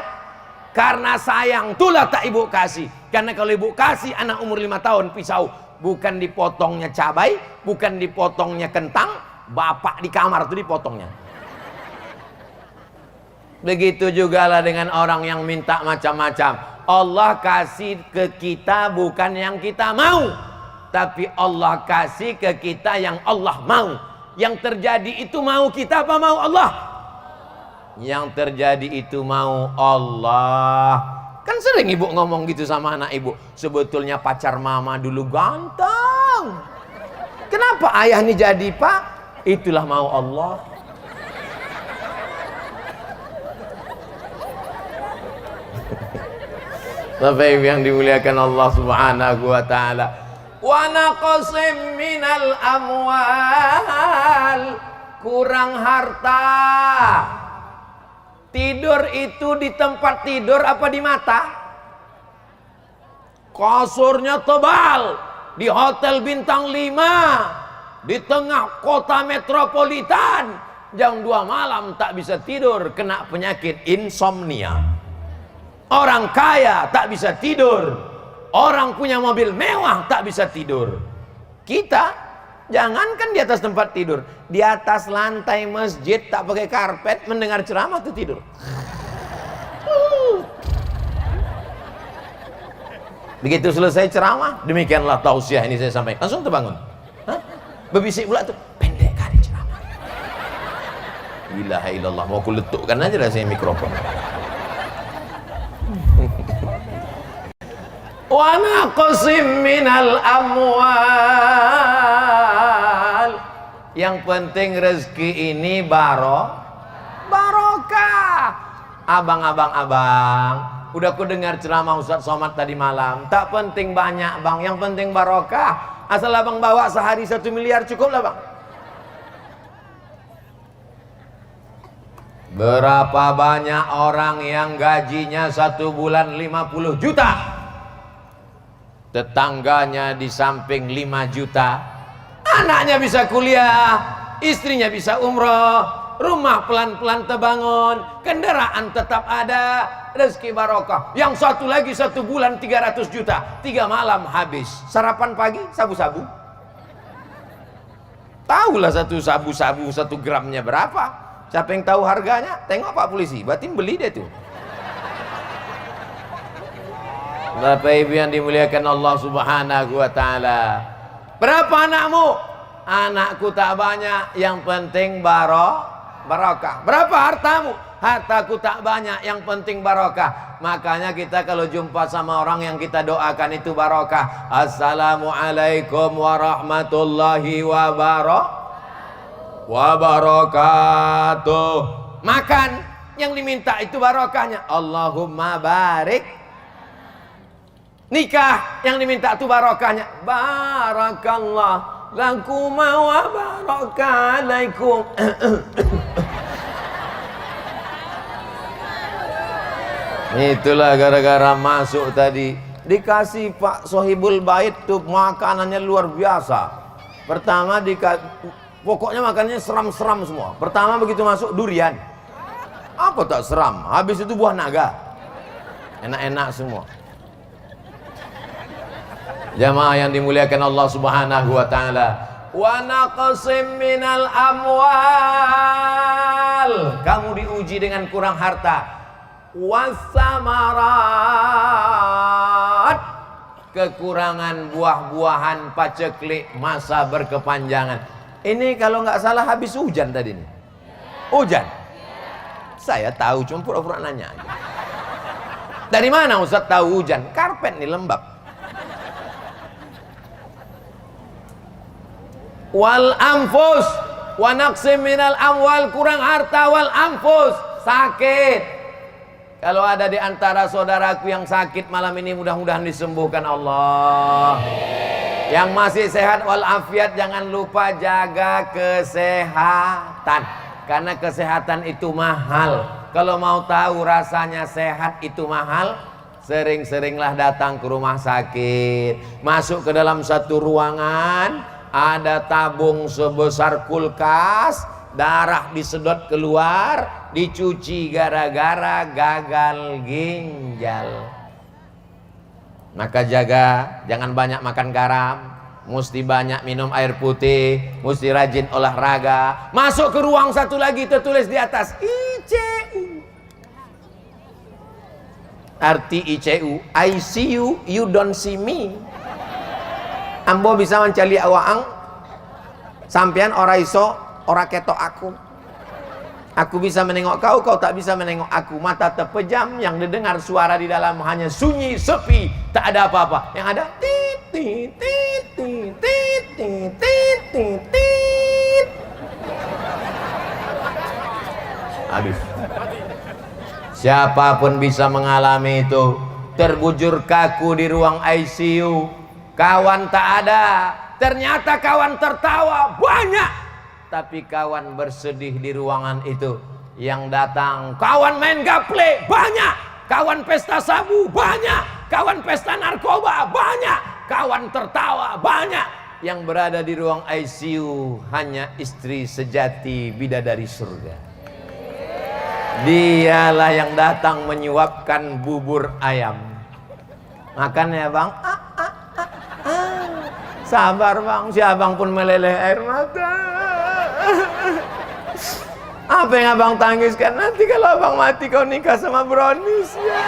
Karena sayang itulah tak ibu kasih. Karena kalau ibu kasih anak umur 5 tahun pisau, bukan dipotongnya cabai, bukan dipotongnya kentang, bapak di kamar itu dipotongnya. Begitu juga lah dengan orang yang minta macam-macam. Allah kasih ke kita bukan yang kita mau, tapi Allah kasih ke kita yang Allah mau. Yang terjadi itu mau kita apa mau Allah? Yang terjadi itu mau Allah. Kan sering ibu ngomong gitu sama anak ibu, sebetulnya pacar mama dulu ganteng, kenapa ayah ini jadi pak? Itulah mau Allah. Bapak Ibu yang dimuliakan Allah Subhanahu wa taala. Wa naqsim minal amwal, kurang harta. Tidur itu di tempat tidur apa di mata? Kasurnya tebal, di hotel bintang 5, di tengah kota metropolitan, jam 2 malam tak bisa tidur, kena penyakit insomnia. Orang kaya tak bisa tidur, orang punya mobil mewah tak bisa tidur. Kita jangankan di atas tempat tidur, di atas lantai masjid tak pakai karpet mendengar ceramah tuh tidur. Begitu selesai ceramah, demikianlah tausiah ini saya sampaikan, langsung terbangun. Hah? Berbisik pula tuh, pendek kali ceramah. Ilaha illallah, mau kuletukkan aja rasanya mikrofon. Wa naqsim minal amwal. Yang penting rezeki ini barokah. Abang, udah ku dengar ceramah Ustaz Somad tadi malam. Tak penting banyak bang, yang penting barokah. Asal abang bawa sehari 1 miliar cukup lah bang. Berapa banyak orang yang gajinya 1 bulan 50 juta, tetangganya di samping 5 juta, anaknya bisa kuliah, istrinya bisa umroh, rumah pelan-pelan terbangun, kendaraan tetap ada, rezeki barokah. Yang satu lagi 1 bulan 300 juta, 3 malam habis. Sarapan pagi sabu-sabu. Tahulah satu sabu-sabu 1 gramnya berapa. Siapa yang tahu harganya? Tengok Pak Polisi, berarti beli dia tuh. Bapak Ibu yang dimuliakan Allah Subhanahu wa taala. Berapa anakmu? Anakku tak banyak, yang penting barokah. Berapa hartamu? Hartaku tak banyak, yang penting barokah. Makanya kita kalau jumpa sama orang yang kita doakan itu barokah. Assalamualaikum warahmatullahi wabarakatuh. Makan yang diminta itu barokahnya. Allahumma barik. Nikah yang diminta itu barokahnya. Barakallah lakum wa barakalaikum. Itulah gara-gara masuk tadi dikasih Pak Sohibul Bait tuh makanannya luar biasa. Pertama pokoknya makannya seram-seram semua. Pertama begitu masuk durian. Apa tak seram? Habis itu buah naga. Enak-enak semua. Jamaah yang dimuliakan Allah Subhanahu wa taala. Wa naqsim minal amwal. Kamu diuji dengan kurang harta. Wasamarat. Kekurangan buah-buahan paceklik masa berkepanjangan. Ini kalau nggak salah habis hujan tadi nih. Hujan. Saya tahu, cuma pura-pura nanya aja. Dari mana Ustaz tahu hujan? Karpet nih lembab. Wal anfus wa naqsim minal amwal, kurang harta, wal anfus, sakit. Kalau ada di antara saudaraku yang sakit malam ini, mudah-mudahan disembuhkan Allah. Yang masih sehat walafiat, jangan lupa jaga kesehatan, karena kesehatan itu mahal. Kalau mau tahu rasanya sehat itu mahal, sering-seringlah datang ke rumah sakit. Masuk ke dalam satu ruangan, ada tabung sebesar kulkas, darah disedot keluar, dicuci gara-gara gagal ginjal. Maka jaga, jangan banyak makan garam, mesti banyak minum air putih, mesti rajin olahraga. Masuk ke ruang satu lagi, tertulis di atas ICU. Arti ICU, I see you, you don't see me. Ambo bisa mencari awaang, sampean ora iso, ora ketok aku. Aku bisa menengok kau, kau tak bisa menengok aku. Mata terpejam, yang didengar suara di dalam hanya sunyi, sepi, tak ada apa-apa. Yang ada tit tit tit tit tit tit tit tit tit. Habis. Siapapun bisa mengalami itu. Terbujur kaku di ruang ICU, kawan tak ada. Ternyata kawan tertawa banyak, tapi kawan bersedih di ruangan itu. Yang datang kawan main gaple banyak, kawan pesta sabu banyak, kawan pesta narkoba banyak, kawan tertawa banyak. Yang berada di ruang ICU hanya istri sejati bidadari surga. Dialah yang datang menyuapkan bubur ayam. Makan ya bang? Sabar bang, si abang pun meleleh air mata. Apa yang abang tangiskan? Nanti kalau abang mati kau nikah sama brownies ya.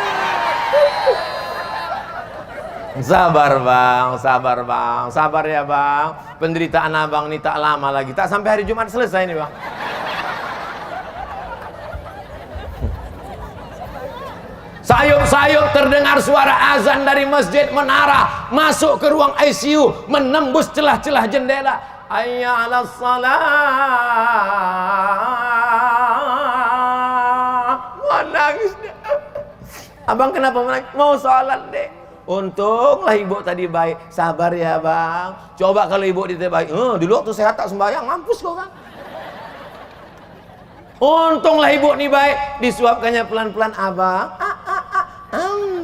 Sabar bang, sabar bang, sabar ya bang. Penderitaan abang ini tak lama lagi, tak sampai hari Jumat selesai nih bang. Sayup-sayup terdengar suara azan dari masjid menara, masuk ke ruang ICU, menembus celah-celah jendela. Hayya 'alas shalah. Mau nangis deh. Abang kenapa menangis? Mau sholat deh. Untunglah ibu tadi baik. Sabar ya bang. Coba kalau ibu dia baik, dulu waktu sehat tak sembahyang, mampus kau kan. Untunglah ibu nih baik, disuapkannya pelan-pelan. Abang,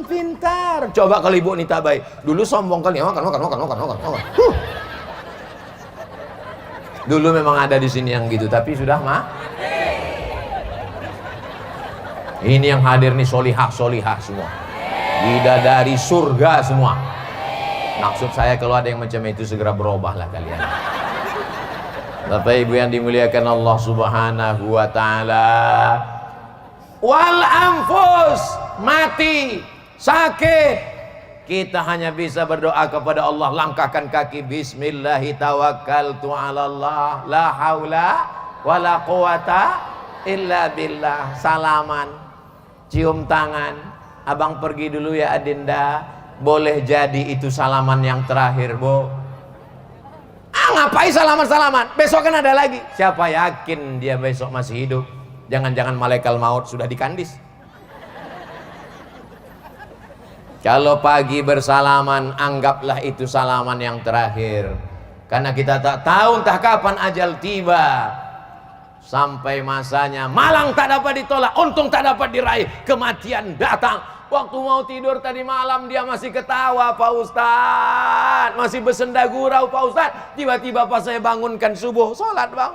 pintar. Coba kalau ibu nih tak baik, dulu sombong kali, makan. Dulu memang ada di sini yang gitu, tapi sudah mah. Ini yang hadir nih solihah semua, bidadari surga semua. Maksud saya kalau ada yang macam itu segera berubahlah kalian. Bapak Ibu yang dimuliakan Allah Subhanahu wa taala. Wal anfus, mati, sakit. Kita hanya bisa berdoa kepada Allah, langkahkan kaki, bismillahi tawakkaltu 'alallah, la haula wala quwata illa billah. Salaman, cium tangan. Abang pergi dulu ya Adinda. Boleh jadi itu salaman yang terakhir, Bu. Ngapain salaman-salaman? Besok kan ada lagi. Siapa yakin dia besok masih hidup? Jangan-jangan malaikat maut sudah dikandis. Kalau pagi bersalaman, anggaplah itu salaman yang terakhir. Karena kita tak tahu entah kapan ajal tiba. Sampai masanya, malang tak dapat ditolak, untung tak dapat diraih, kematian datang. Waktu mau tidur tadi malam dia masih ketawa Pak Ustadz, masih bersenda gurau Pak Ustadz. Tiba-tiba pas saya bangunkan subuh, sholat bang,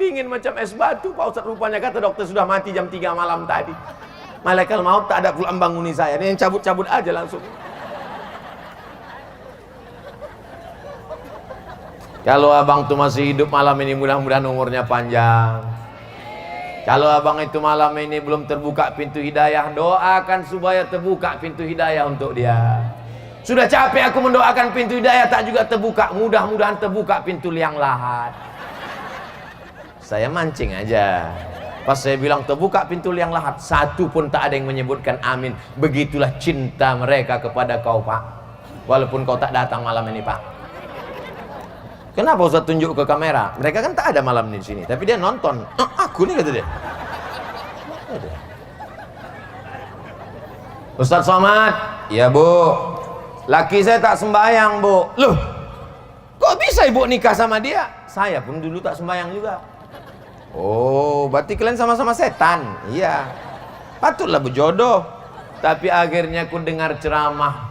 dingin macam es batu Pak Ustadz. Rupanya kata dokter sudah mati jam 3 malam tadi. Malaikat maut tak ada pula membanguni saya, ini yang cabut-cabut aja langsung. Kalau abang tuh masih hidup malam ini, mudah-mudahan umurnya panjang. Kalau abang itu malam ini belum terbuka pintu hidayah, doakan supaya terbuka pintu hidayah untuk dia. Sudah capek aku mendoakan pintu hidayah tak juga terbuka, mudah-mudahan terbuka pintu liang lahat. Saya mancing aja. Pas saya bilang terbuka pintu liang lahat, satu pun tak ada yang menyebutkan amin. Begitulah cinta mereka kepada kau Pak. Walaupun kau tak datang malam ini Pak. Kenapa Ustaz tunjuk ke kamera? Mereka kan tak ada malam ini di sini, tapi dia nonton. Aku nih kata dia. Ustaz Somad, ya Bu. Laki saya tak sembahyang Bu. Loh, kok bisa ibu nikah sama dia? Saya pun dulu tak sembahyang juga. Oh, berarti kalian sama-sama setan. Iya, patutlah berjodoh. Tapi akhirnya aku dengar ceramah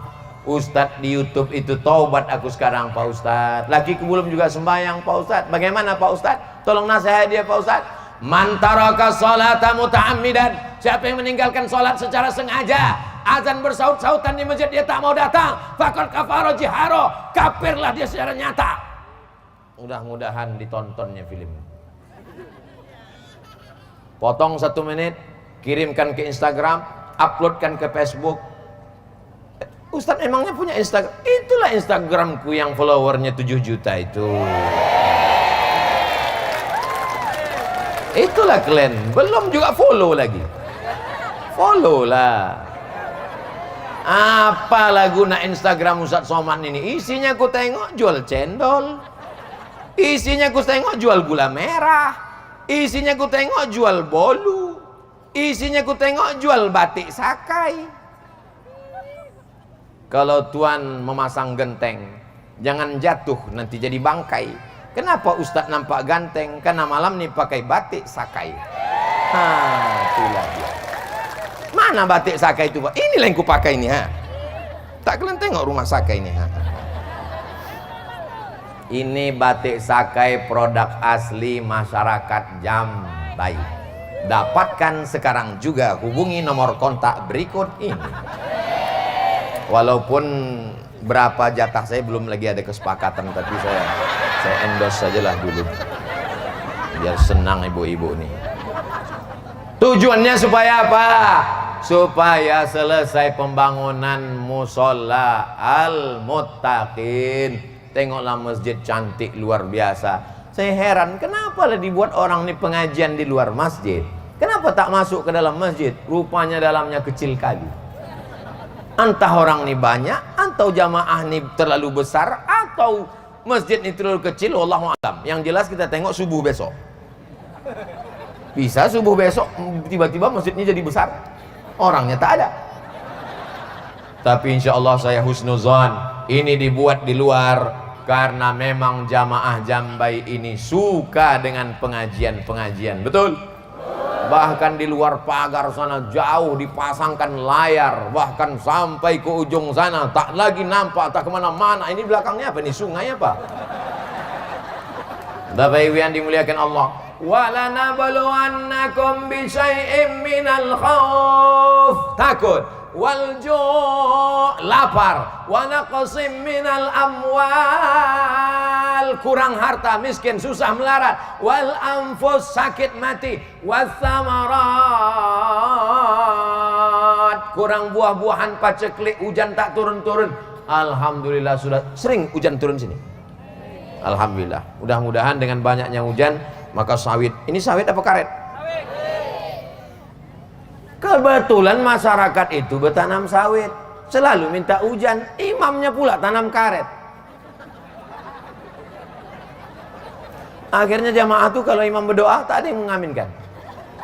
Ustadz di YouTube itu, taubat aku sekarang Pak Ustadz. Lakiku belum juga sembahyang Pak Ustadz. Bagaimana Pak Ustadz? Tolong nasihat dia Pak Ustadz. Man taraka sholata muta'ammidan, siapa yang meninggalkan sholat secara sengaja, azan bersaut-sautan di masjid dia tak mau datang, faqad kafara jiharo, kafirlah dia secara nyata. Mudah-mudahan ditontonnya film. Potong 1 menit, kirimkan ke Instagram, uploadkan ke Facebook. Ustadz emangnya punya Instagram? Itulah Instagramku yang followernya 7 juta itu. Itulah kalian, belum juga follow lagi. Follow lah. Apalah guna Instagram Ustadz Somad ini? Isinya ku tengok jual cendol, isinya ku tengok jual gula merah, isinya ku tengok jual bolu, isinya ku tengok jual batik sakai. Kalau Tuhan memasang genteng, jangan jatuh nanti jadi bangkai. Kenapa Ustadz nampak ganteng? Karena malam ini pakai batik sakai.
Itulah dia. Mana batik Sakai itu, Pak? Inilah yang kupakai ini, ha. Tak kalian tengok rumah Sakai ini, ha.
Ini batik Sakai produk asli masyarakat Jambai. Dapatkan sekarang juga, hubungi nomor kontak berikut ini. Walaupun berapa jatah saya belum lagi ada kesepakatan, tapi saya endorse sajalah dulu. Biar senang ibu-ibu nih. Tujuannya supaya apa? Supaya selesai pembangunan musola Al-Muttaqin. Tengoklah masjid cantik luar biasa. Saya heran, kenapa lah dibuat orang nih pengajian di luar masjid? Kenapa tak masuk ke dalam masjid? Rupanya dalamnya kecil kali. Entah orang nih banyak, atau jamaah nih terlalu besar, atau masjid ini terlalu kecil, wallahu a'lam. Yang jelas kita tengok subuh besok. Bisa subuh besok tiba-tiba masjidnya jadi besar, orangnya tak ada. Tapi insya Allah saya husnuzon, ini dibuat di luar karena memang jamaah Jambai ini suka dengan pengajian-pengajian, betul? Bahkan di luar pagar sana jauh dipasangkan layar, bahkan sampai ke ujung sana tak lagi nampak, tak kemana-mana. Ini belakangnya apa? Ini sungai apa? Bapak Ibu yang dimuliakan Allah, walanabluwannakum bisyai'im minal khauf, takut, wal ju', lapar, wa naqsim minal amwal, kurang harta, miskin, susah melarat, wal anfus, sakit mati, was samarat, kurang buah-buahan, paceklik, hujan tak turun-turun. Alhamdulillah sudah sering hujan turun sini. Alhamdulillah. Mudah-mudahan dengan banyaknya hujan maka sawit. Ini sawit apa karet? Sawit. Kebetulan masyarakat itu bertanam sawit, selalu minta hujan. Imamnya pula tanam karet. Akhirnya jamaah tuh kalau imam berdoa tak ada yang mengaminkan.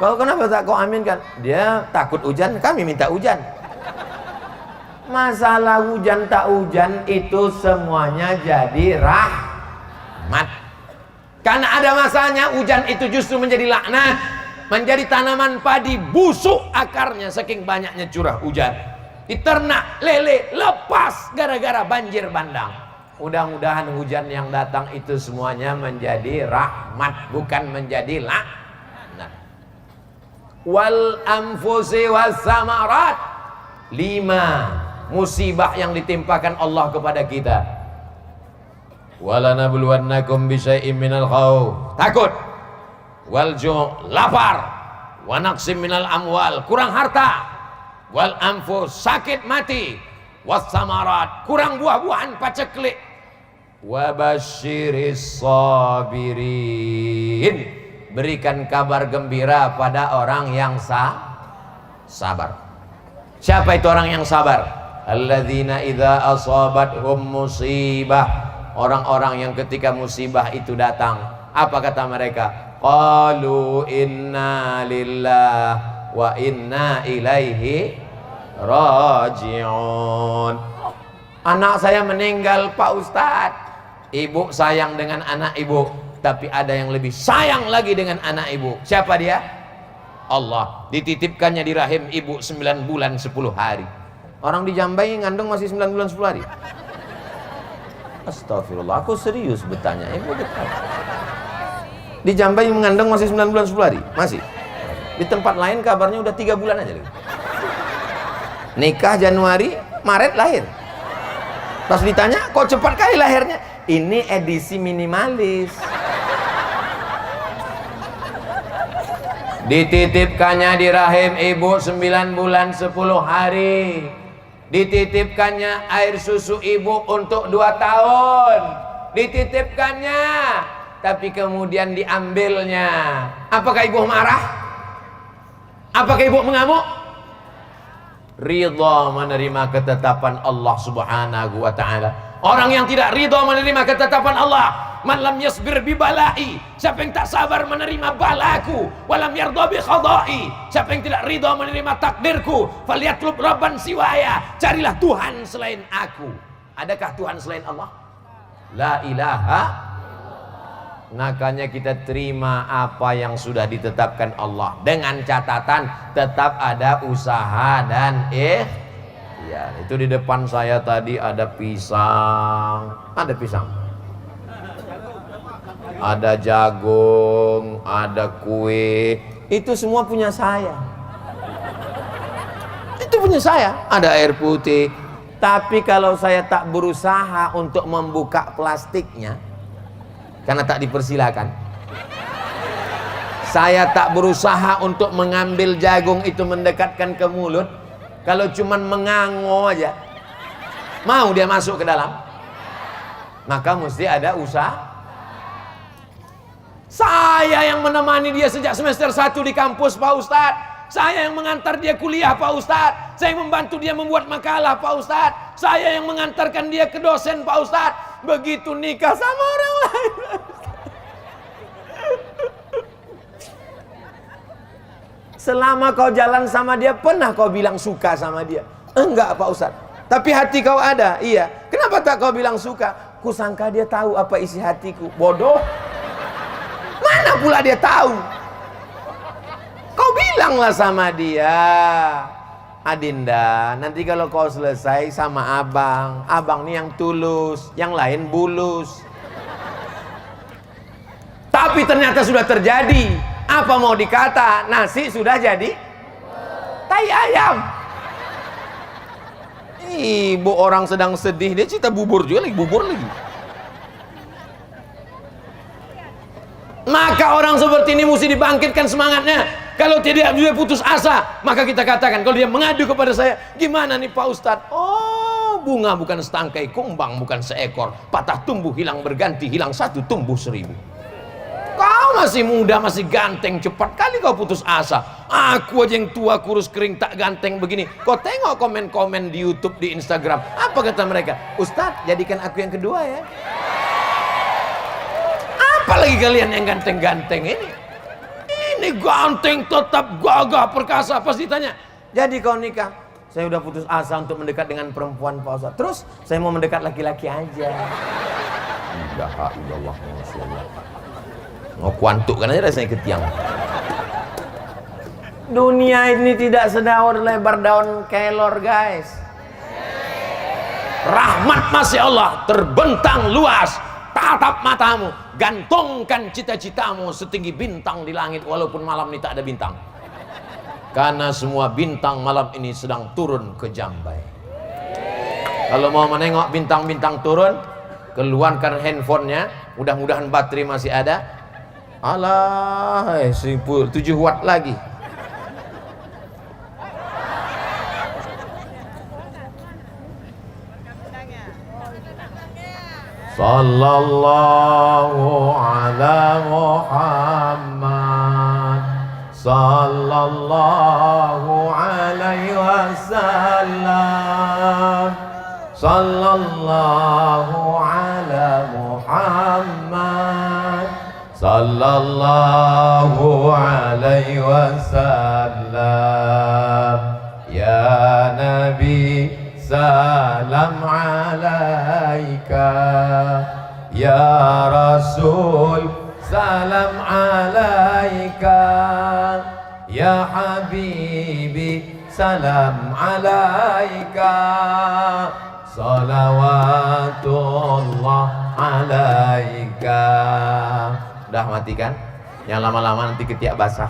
Kalau kenapa tak kau aminkan? Dia takut hujan, kami minta hujan. Masalah hujan tak hujan itu semuanya jadi rahmat. Karena ada masanya hujan itu justru menjadi laknat, menjadi tanaman padi busuk akarnya saking banyaknya curah hujan. Diternak lele lepas gara-gara banjir bandang. Mudah-mudahan hujan yang datang itu semuanya menjadi rahmat, bukan menjadi laknat. Wal anfusi was samarat, 5 musibah yang ditimpakan Allah kepada kita. Walanabluwannakum bisyai'im minal khauf, takut, wal ju', lapar, wa naqsim minal amwal, kurang harta, wal anfus, sakit mati, was samarat, kurang buah-buahan, paceklik, wa basyiris sabirin, berikan kabar gembira pada orang yang sabar. Siapa itu orang yang sabar? Alladzina idza asabathum musibah, orang-orang yang ketika musibah itu datang, apa kata mereka? Qalu inna lillah wa inna ilaihi raji'un. Anak saya meninggal Pak Ustadz. Ibu sayang dengan anak ibu, tapi ada yang lebih sayang lagi dengan anak ibu. Siapa dia? Allah. Dititipkannya di rahim ibu 9 bulan 10 hari. Orang di Jambai ngandung masih 9 bulan 10 hari. Astagfirullah, aku serius bertanya. Di Jambai mengandung masih 9 bulan 10 hari? Masih? Di tempat lain kabarnya udah 3 bulan aja. Nikah Januari, Maret lahir. Pas ditanya, kok cepat kali lahirnya? Ini edisi minimalis. Dititipkannya di rahim ibu 9 bulan 10 hari. Dititipkannya air susu ibu untuk 2 tahun. Dititipkannya, tapi kemudian diambilnya. Apakah ibu marah? Apakah ibu mengamuk? Ridha menerima ketetapan Allah Subhanahu wa ta'ala. Orang yang tidak ridha menerima ketetapan Allah, man lam yasbir bi balai, siapa yang tak sabar menerima balaku, walam yardha bi qadai, siapa yang tidak ridha menerima takdirku, falyatlub rabban siwaya, carilah Tuhan selain aku. Adakah Tuhan selain Allah? La ilaha. Makanya kita terima apa yang sudah ditetapkan Allah, dengan catatan tetap ada usaha dan ya, itu di depan saya tadi ada pisang, ada jagung, ada kue, itu semua punya saya. Itu punya saya. Ada air putih. Tapi kalau saya tak berusaha untuk membuka plastiknya, karena tak dipersilakan, saya tak berusaha untuk mengambil jagung itu mendekatkan ke mulut, kalau cuman mengango aja mau dia masuk ke dalam, maka mesti ada usaha. Saya yang menemani dia sejak semester 1 di kampus, Pak Ustadz. Saya yang mengantar dia kuliah, Pak Ustadz. Saya yang membantu dia membuat makalah, Pak Ustadz. Saya yang mengantarkan dia ke dosen, Pak Ustadz. Begitu nikah sama orang lain, selama kau jalan sama dia, pernah kau bilang suka sama dia? Enggak, Pak Ustadz. Tapi hati kau ada. Iya. Kenapa tak kau bilang suka? Kusangka dia tahu apa isi hatiku. Bodoh. Mana pula dia tahu? Kau bilanglah sama dia, Adinda, nanti kalau kau selesai sama abang, abang nih yang tulus, yang lain bulus. Tapi ternyata sudah terjadi. Apa mau dikata? Nasi sudah jadi tai ayam. Ibu orang sedang sedih, dia cerita bubur juga lagi, bubur lagi. Maka orang seperti ini mesti dibangkitkan semangatnya. Kalau tidak dia putus asa, maka kita katakan, kalau dia mengadu kepada saya, gimana nih Pak Ustadz? Oh, bunga bukan setangkai, kumbang bukan seekor, patah tumbuh hilang berganti, hilang satu tumbuh 1000. Kau masih muda, masih ganteng, cepat kali kau putus asa. Aku aja yang tua, kurus, kering, tak ganteng begini. Kau tengok komen-komen di YouTube, di Instagram, apa kata mereka? Ustadz, jadikan aku yang kedua ya. Apalagi kalian yang ganteng-ganteng ini. Ini ganteng, tetap gagah, perkasa. Pas ditanya, jadi kau nikah? Saya udah putus asa untuk mendekat dengan perempuan, Pak Ustadz. Terus saya mau mendekat laki-laki aja. La ilaha illallah, masyaallah. Mau kuantukkan aja rasanya ke tiang. Dunia ini tidak sedaur lebar daun kelor, guys. Rahmat masih Allah terbentang luas. Tatap matamu, gantungkan cita-citamu setinggi bintang di langit, walaupun malam ini tak ada bintang. Karena semua bintang malam ini sedang turun ke Jambai. Kalau mau menengok bintang-bintang turun, keluarkan handphonenya, mudah-mudahan baterai masih ada. Alah, 7 watt lagi. Sallallahu ala Muhammad, sallallahu alaihi wasallam, sallallahu ala Muhammad, sallallahu alaihi wasallam. Ya Nabi, salam alaika, ya Rasul, salam alaika, ya Habibi, salam alaika, salawatullah alaika. Udah matikan? Yang lama-lama nanti ketiak basah.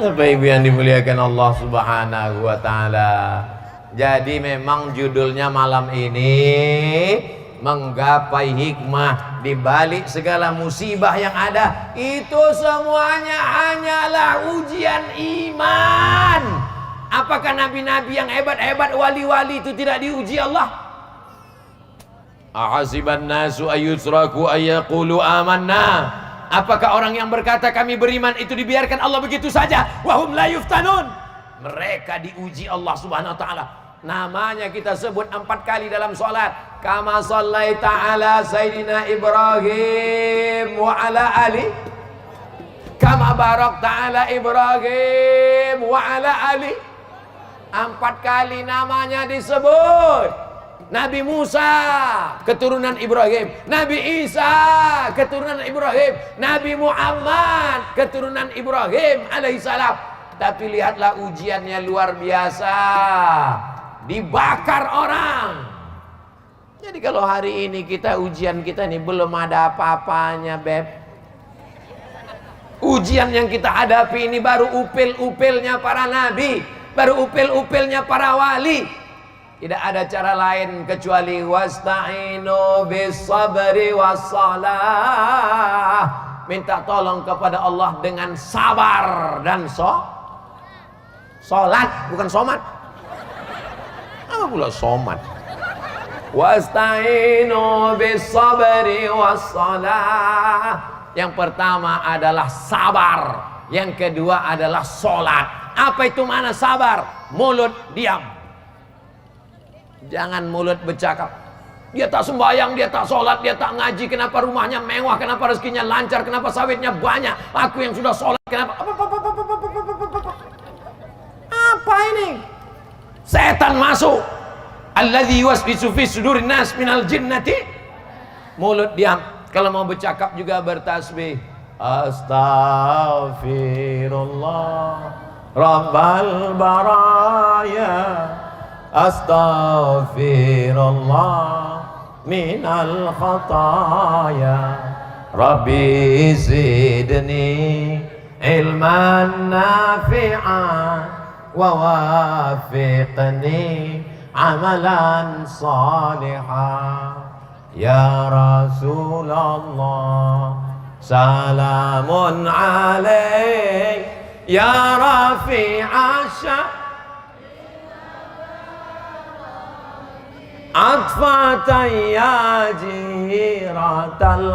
Bapak Ibu yang dimuliakan Allah Subhanahu wa taala. Jadi memang judulnya malam ini menggapai hikmah di balik segala musibah yang ada. Itu semuanya hanyalah ujian iman. Apakah nabi-nabi yang hebat-hebat, wali-wali itu tidak diuji Allah? Ahasiban nasu ayyusraku ayyaqulu amanna. Apakah orang yang berkata kami beriman itu dibiarkan Allah begitu saja? Wahum la yuftanun. Mereka diuji Allah Subhanahu wa taala. Namanya kita sebut 4 kali dalam salat. Kama shallaita ala sayyidina Ibrahim wa ala ali. Kama barakta ala Ibrahim wa ala ali. 4 kali namanya disebut. Nabi Musa keturunan Ibrahim, Nabi Isa keturunan Ibrahim, Nabi Muhammad keturunan Ibrahim alaihissalam. Tapi lihatlah ujiannya luar biasa, dibakar orang. Jadi kalau hari ini ujian kita ini belum ada apa-apanya, Beb. Ujian yang kita hadapi ini baru upil-upilnya para nabi, baru upil-upilnya para wali. Tidak ada cara lain kecuali wasta'inu bis-sabri was-salah. Minta tolong kepada Allah dengan sabar dan solat, bukan somat. Apa pula somat? Wasta'inu bis-sabri was-salah. Yang pertama adalah sabar, yang kedua adalah solat. Apa itu mana sabar? Mulut diam. Jangan mulut bercakap. Dia tak sembahyang, dia tak sholat, dia tak ngaji. Kenapa rumahnya mewah? Kenapa rezekinya lancar? Kenapa sawitnya banyak? Aku yang sudah sholat, kenapa? Apa ini? Setan masuk. Alladzi yuwaswisu fi sudurin nas minal jinnati. Mulut diam. Kalau mau bercakap juga bertasbih. Astaghfirullah Rabbal baraya. Astaghfirullah minal khataya. Rabbi zidni ilman nafi'an wa wafiqni amalan salihan. Ya Rasulullah salamun alaik ya rafi'asya atfatan ya jiratal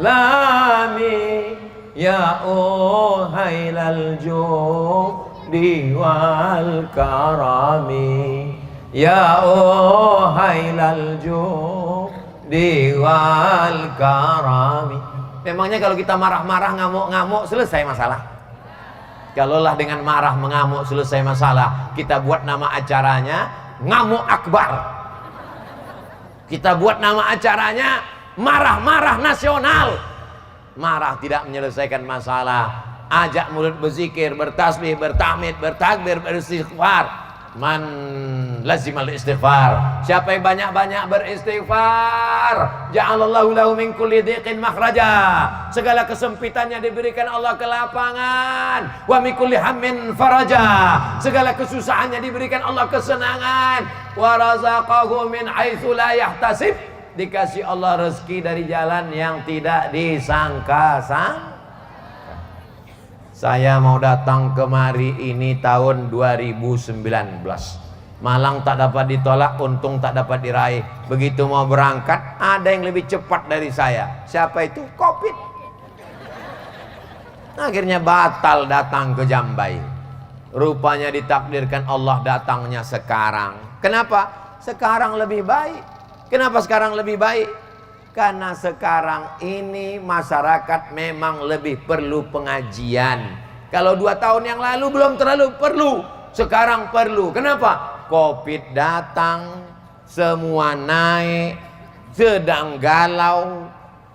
alami ya uhailal judi wal karami ya uhailal judi wal karami. Memangnya kalau kita marah-marah, ngamuk-ngamuk, selesai masalah? Kalaulah dengan marah mengamuk selesai masalah, kita buat nama acaranya ngamuk akbar. Kita buat nama acaranya marah-marah nasional. Marah tidak menyelesaikan masalah. Ajak mulut berzikir, bertasbih, bertahmid, bertakbir, beristighfar. Man lazimal istighfar. Siapa yang banyak-banyak beristighfar, ja'alallahu lahu min kulli dhiqin makhraja. Segala kesempitannya diberikan Allah kelapangan. Wa min kulli hammin faraja. Segala kesusahannya diberikan Allah kesenangan. Wa razaqahu min haitsu la yahtasib. Dikasih Allah rezeki dari jalan yang tidak disangka-sangka. Saya mau datang kemari ini tahun 2019. Malang tak dapat ditolak, untung tak dapat diraih. Begitu mau berangkat, ada yang lebih cepat dari saya. Siapa itu? Covid. Akhirnya batal datang ke Jambai. Rupanya ditakdirkan Allah datangnya sekarang. Kenapa? Sekarang lebih baik. Kenapa sekarang lebih baik? Karena sekarang ini masyarakat memang lebih perlu pengajian. Kalau 2 tahun yang lalu belum terlalu perlu, sekarang perlu. Kenapa? Covid datang, semua naik, sedang galau,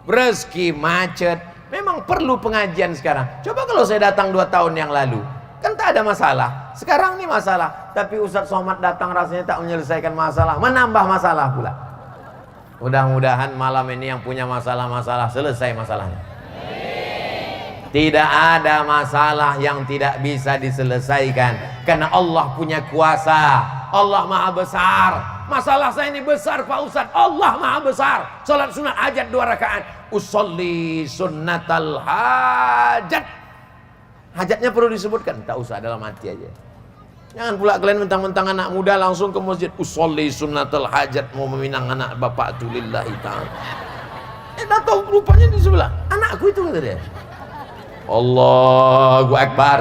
rezeki macet. Memang perlu pengajian sekarang. Coba kalau saya datang 2 tahun yang lalu, kan tak ada masalah. Sekarang ini masalah. Tapi Ustadz Somad datang rasanya tak menyelesaikan masalah, menambah masalah pula. Mudah-mudahan malam ini yang punya masalah-masalah selesai masalahnya. Tidak ada masalah yang tidak bisa diselesaikan, karena Allah punya kuasa. Allah maha besar. Masalah saya ini besar Pak Ustadz. Allah maha besar. Salat sunat hajat 2 rakaat. Usolli sunnatal hajat. Hajatnya perlu disebutkan? Tak usah, dalam hati aja. Jangan pula kalian mentang-mentang anak muda langsung ke masjid. Usolli sunnatul hajat, mau meminang anak bapak itu lillahi ta'ala. Tak tahu rupanya di sebelah anakku itu, kata dia. Allahu Akbar.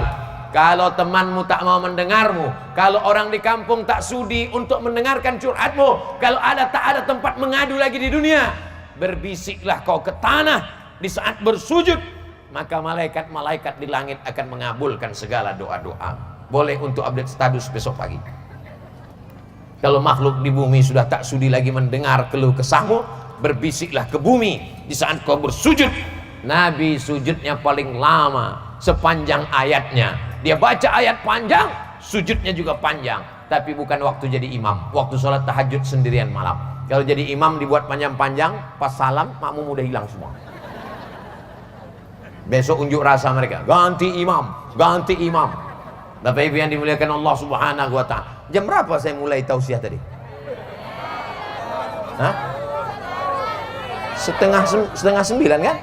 Kalau temanmu tak mau mendengarmu, kalau orang di kampung tak sudi untuk mendengarkan curhatmu, kalau tak ada tempat mengadu lagi di dunia, berbisiklah kau ke tanah di saat bersujud, maka malaikat-malaikat di langit akan mengabulkan segala doa-doa. Boleh untuk update status besok pagi. Kalau makhluk di bumi sudah tak sudi lagi mendengar keluh kesahmu, berbisiklah ke bumi di saat kau bersujud. Nabi sujudnya paling lama sepanjang ayatnya. Dia baca ayat panjang, sujudnya juga panjang. Tapi bukan waktu jadi imam, waktu sholat tahajud sendirian malam. Kalau jadi imam dibuat panjang-panjang, pas salam makmum udah hilang semua. Besok unjuk rasa mereka, ganti imam, ganti imam. Bapak Ibu yang dimuliakan Allah Subhanahu wa ta'ala. Jam berapa saya mulai tausiah tadi? Hah? Setengah 9 kan?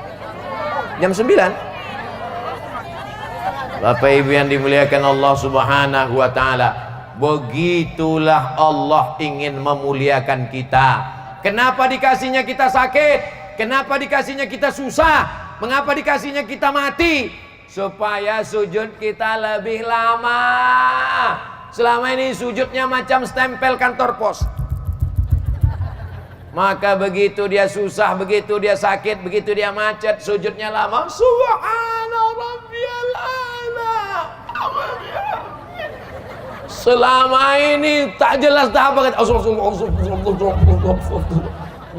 Jam 9. Bapak Ibu yang dimuliakan Allah Subhanahu wa ta'ala, begitulah Allah ingin memuliakan kita. Kenapa dikasihnya kita sakit? Kenapa dikasihnya kita susah? Mengapa dikasihnya kita mati? Supaya sujud kita lebih lama. Selama ini sujudnya macam stempel kantor pos. Maka begitu dia susah, begitu dia sakit, begitu dia macet, sujudnya lama. Subhana rabbiyal a'la. Selama ini tak jelas dah apa kata.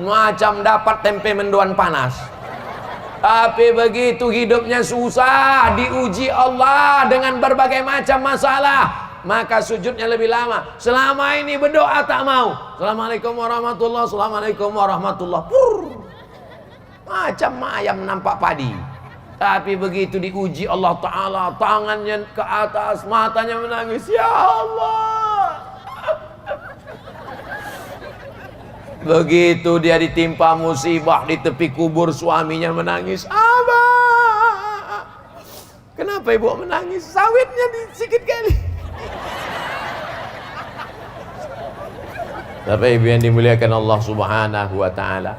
Macam dapat tempe mendoan panas. Tapi begitu hidupnya susah, diuji Allah dengan berbagai macam masalah, maka sujudnya lebih lama. Selama ini berdoa tak mau. Assalamualaikum warahmatullah, assalamualaikum warahmatullah. Macam ayam nampak padi. Tapi begitu diuji Allah Ta'ala, tangannya ke atas, matanya menangis. Ya Allah. Begitu dia ditimpa musibah di tepi kubur, suaminya menangis. Abah, kenapa ibu menangis? Sawitnya sedikit kali. Bapak Ibu yang dimuliakan Allah Subhanahu wa ta'ala,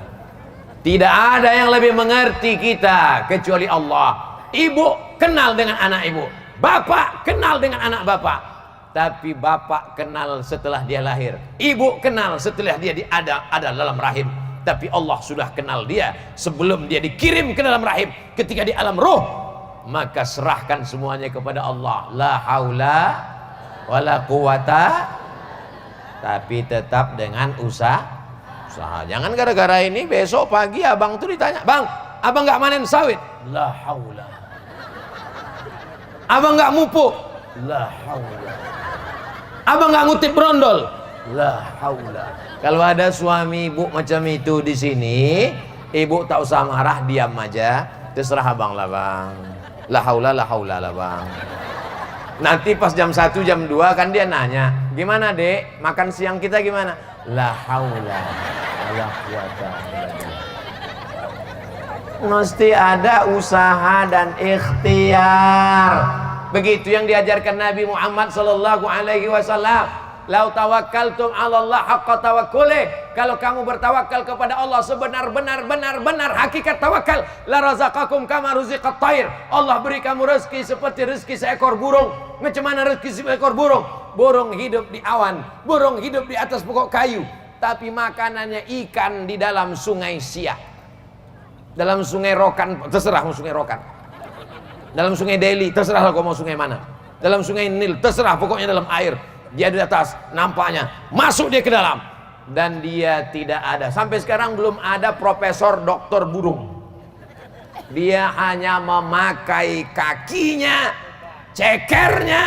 tidak ada yang lebih mengerti kita kecuali Allah. Ibu kenal dengan anak ibu, bapak kenal dengan anak bapak. Tapi bapak kenal setelah dia lahir, ibu kenal setelah dia ada dalam rahim. Tapi Allah sudah kenal dia sebelum dia dikirim ke dalam rahim. Ketika di alam roh, maka serahkan semuanya kepada Allah. La haula wala quwata. Tapi tetap dengan usaha. Jangan gara-gara ini besok pagi abang tuh ditanya, bang, abang nggak manen sawit? La haula. Abang nggak mupuk? La haula. Abang nggak ngutip brondol? La haula. Kalau ada suami ibu macam itu di sini, ibu tak usah marah, diam aja. Terserah abang lah bang. La haula lah bang. Nanti pas jam 1 jam 2 kan dia nanya, gimana dek, makan siang kita gimana? La haula wala quwata. Mesti ada usaha dan ikhtiar. Begitu yang diajarkan Nabi Muhammad sallallahu alaihi wasallam. Lau tawakkaltum 'ala Allah haqqa tawakkuli. Kalau kamu bertawakal kepada Allah sebenar-benar hakikat tawakal, la razaqakum kama ruziqat thair. Allah beri kamu rezeki seperti rezeki seekor burung. Macam mana rezeki seekor burung? Burung hidup di awan, burung hidup di atas pokok kayu, tapi makanannya ikan di dalam sungai Siak. Dalam sungai Rokan, terserah mau sungai Rokan. Dalam sungai Delhi, terserah kau mau sungai mana. Dalam sungai Nil, terserah, pokoknya dalam air. Dia di atas, nampaknya masuk dia ke dalam, dan dia tidak ada. Sampai sekarang belum ada profesor doktor burung. Dia hanya memakai kakinya, cekernya,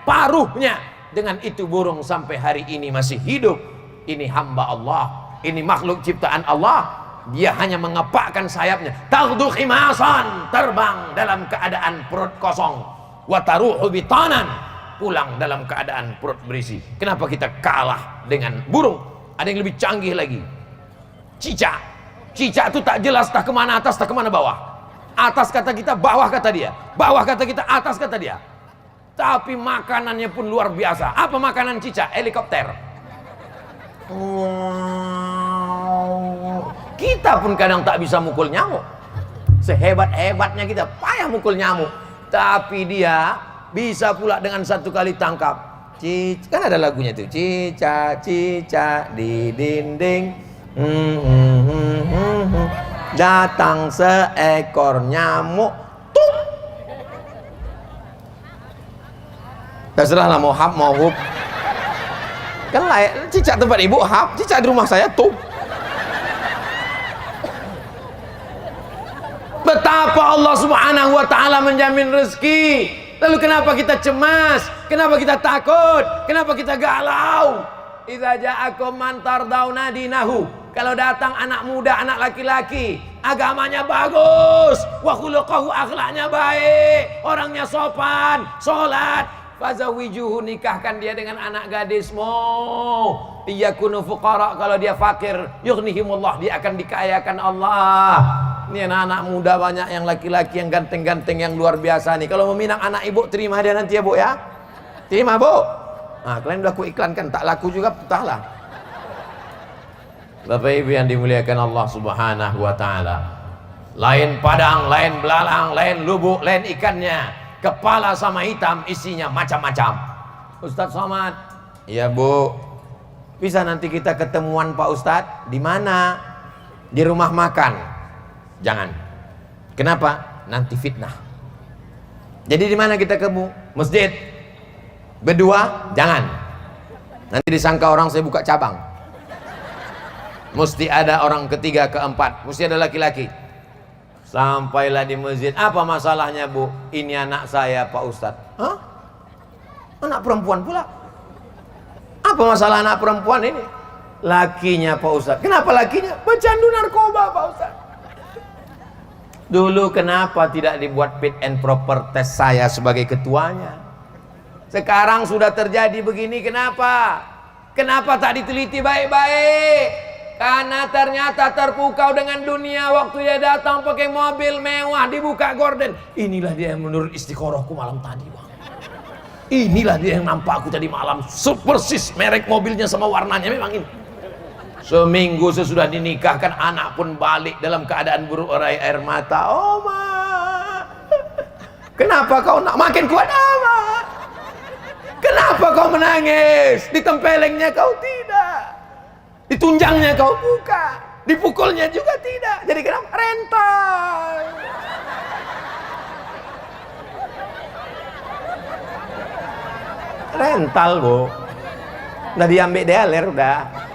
paruhnya. Dengan itu burung sampai hari ini masih hidup. Ini hamba Allah, ini makhluk ciptaan Allah. Dia hanya mengepakkan sayapnya, taghdu khimasan, terbang dalam keadaan perut kosong, wa taruhu bitanan, pulang dalam keadaan perut berisi. Kenapa kita kalah dengan burung? Ada yang lebih canggih lagi, cicak. Cicak itu tak jelas tak kemana atas tak kemana bawah. Atas kata kita, bawah kata dia. Bawah kata kita, atas kata dia. Tapi makanannya pun luar biasa. Apa makanan cicak? Helikopter. Kita pun kadang tak bisa mukul nyamuk. Sehebat-hebatnya kita payah mukul nyamuk, tapi dia bisa pula dengan satu kali tangkap. Kan ada lagunya tuh, cicak di dinding, datang seekor nyamuk, tuh. Terserahlah mau hap mau hup.
Kan layak, cicak tempat ibu hap, cicak di rumah saya tuh.
Betapa Allah Subhanahu wa taala menjamin rezeki. Lalu kenapa kita cemas? Kenapa kita takut? Kenapa kita galau? Idza ja'akum man tardawna dinahu. Kalau datang anak muda, anak laki-laki, agamanya bagus, wa khuluquhu, akhlaknya baik, orangnya sopan, salat, fazawijuhu, nikahkan dia dengan anak gadismu. Iyakunu fuqara, kalau dia fakir, yughnihimullah, dia akan dikayakan Allah. Ini anak-anak muda banyak yang laki-laki yang ganteng-ganteng yang luar biasa nih. Kalau meminang anak ibu, terima dia nanti ya bu ya. Terima bu. Nah, kalian udah aku iklankan, tak laku juga entahlah. Bapak ibu yang dimuliakan Allah Subhanahu wa taala. Lain padang, lain belalang, lain lubuk, lain ikannya. Kepala sama hitam, isinya macam-macam. Ustadz Somad. Iya bu. Bisa nanti kita ketemuan Pak Ustadz di mana? Di rumah makan. Jangan. Kenapa? Nanti fitnah. Jadi di mana kita ketemu? Masjid. Berdua, jangan. Nanti disangka orang saya buka cabang. Mesti ada orang ketiga, keempat. Mesti ada laki-laki. Sampailah di masjid. Apa masalahnya bu? Ini anak saya Pak Ustadz. Hah? Anak perempuan pula. Apa masalah anak perempuan ini? Lakinya Pak Ustadz. Kenapa lakinya? Pecandu narkoba Pak Ustadz. Dulu kenapa tidak dibuat fit and proper test saya sebagai ketuanya? Sekarang sudah terjadi begini, kenapa? Kenapa tak diteliti baik-baik? Karena ternyata terpukau dengan dunia. Waktu dia datang pakai mobil mewah, dibuka gorden. Inilah dia yang menurut istiqorohku malam tadi bang. Inilah dia yang nampak aku tadi malam. Persis merek mobilnya sama warnanya memang ini. Seminggu sesudah dinikahkan, anak pun balik dalam keadaan berurai air mata. Oh ma, kenapa kau nak makin kuat amat? Kenapa kau menangis? Ditempelengnya kau tidak, ditunjangnya kau buka, dipukulnya juga tidak. Jadi kenapa? Rental. Rental bu, udah diambil dealer udah.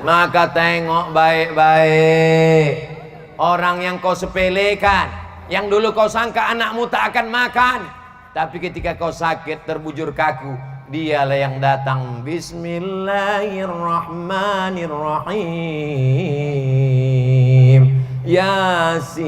Maka tengok baik-baik orang yang kau sepelekan, yang dulu kau sangka anakmu tak akan makan, tapi ketika kau sakit terbujur kaku, dialah yang datang. Bismillahirrahmanirrahim. Yasin.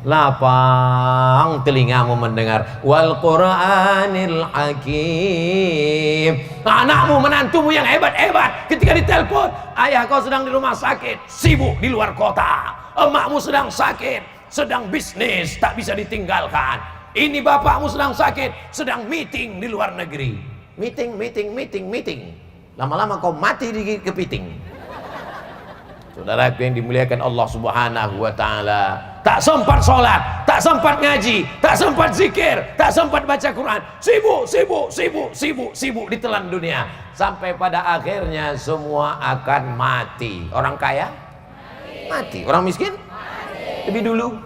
Lapang telingamu mendengar. Wal Qur'anil Hakim. Anakmu, menantumu yang hebat-hebat ketika ditelepon, ayah kau sedang di rumah sakit, sibuk di luar kota. Emakmu sedang sakit, sedang bisnis, tak bisa ditinggalkan. Ini bapakmu sedang sakit, sedang meeting di luar negeri. Meeting. Lama-lama kau mati di kepiting. Saudaraku yang dimuliakan Allah Subhanahu wa taala, tak sempat sholat, tak sempat ngaji, tak sempat zikir, tak sempat baca Quran. Sibuk ditelan dunia. Sampai pada akhirnya semua akan mati. Orang kaya mati, orang miskin lebih dulu.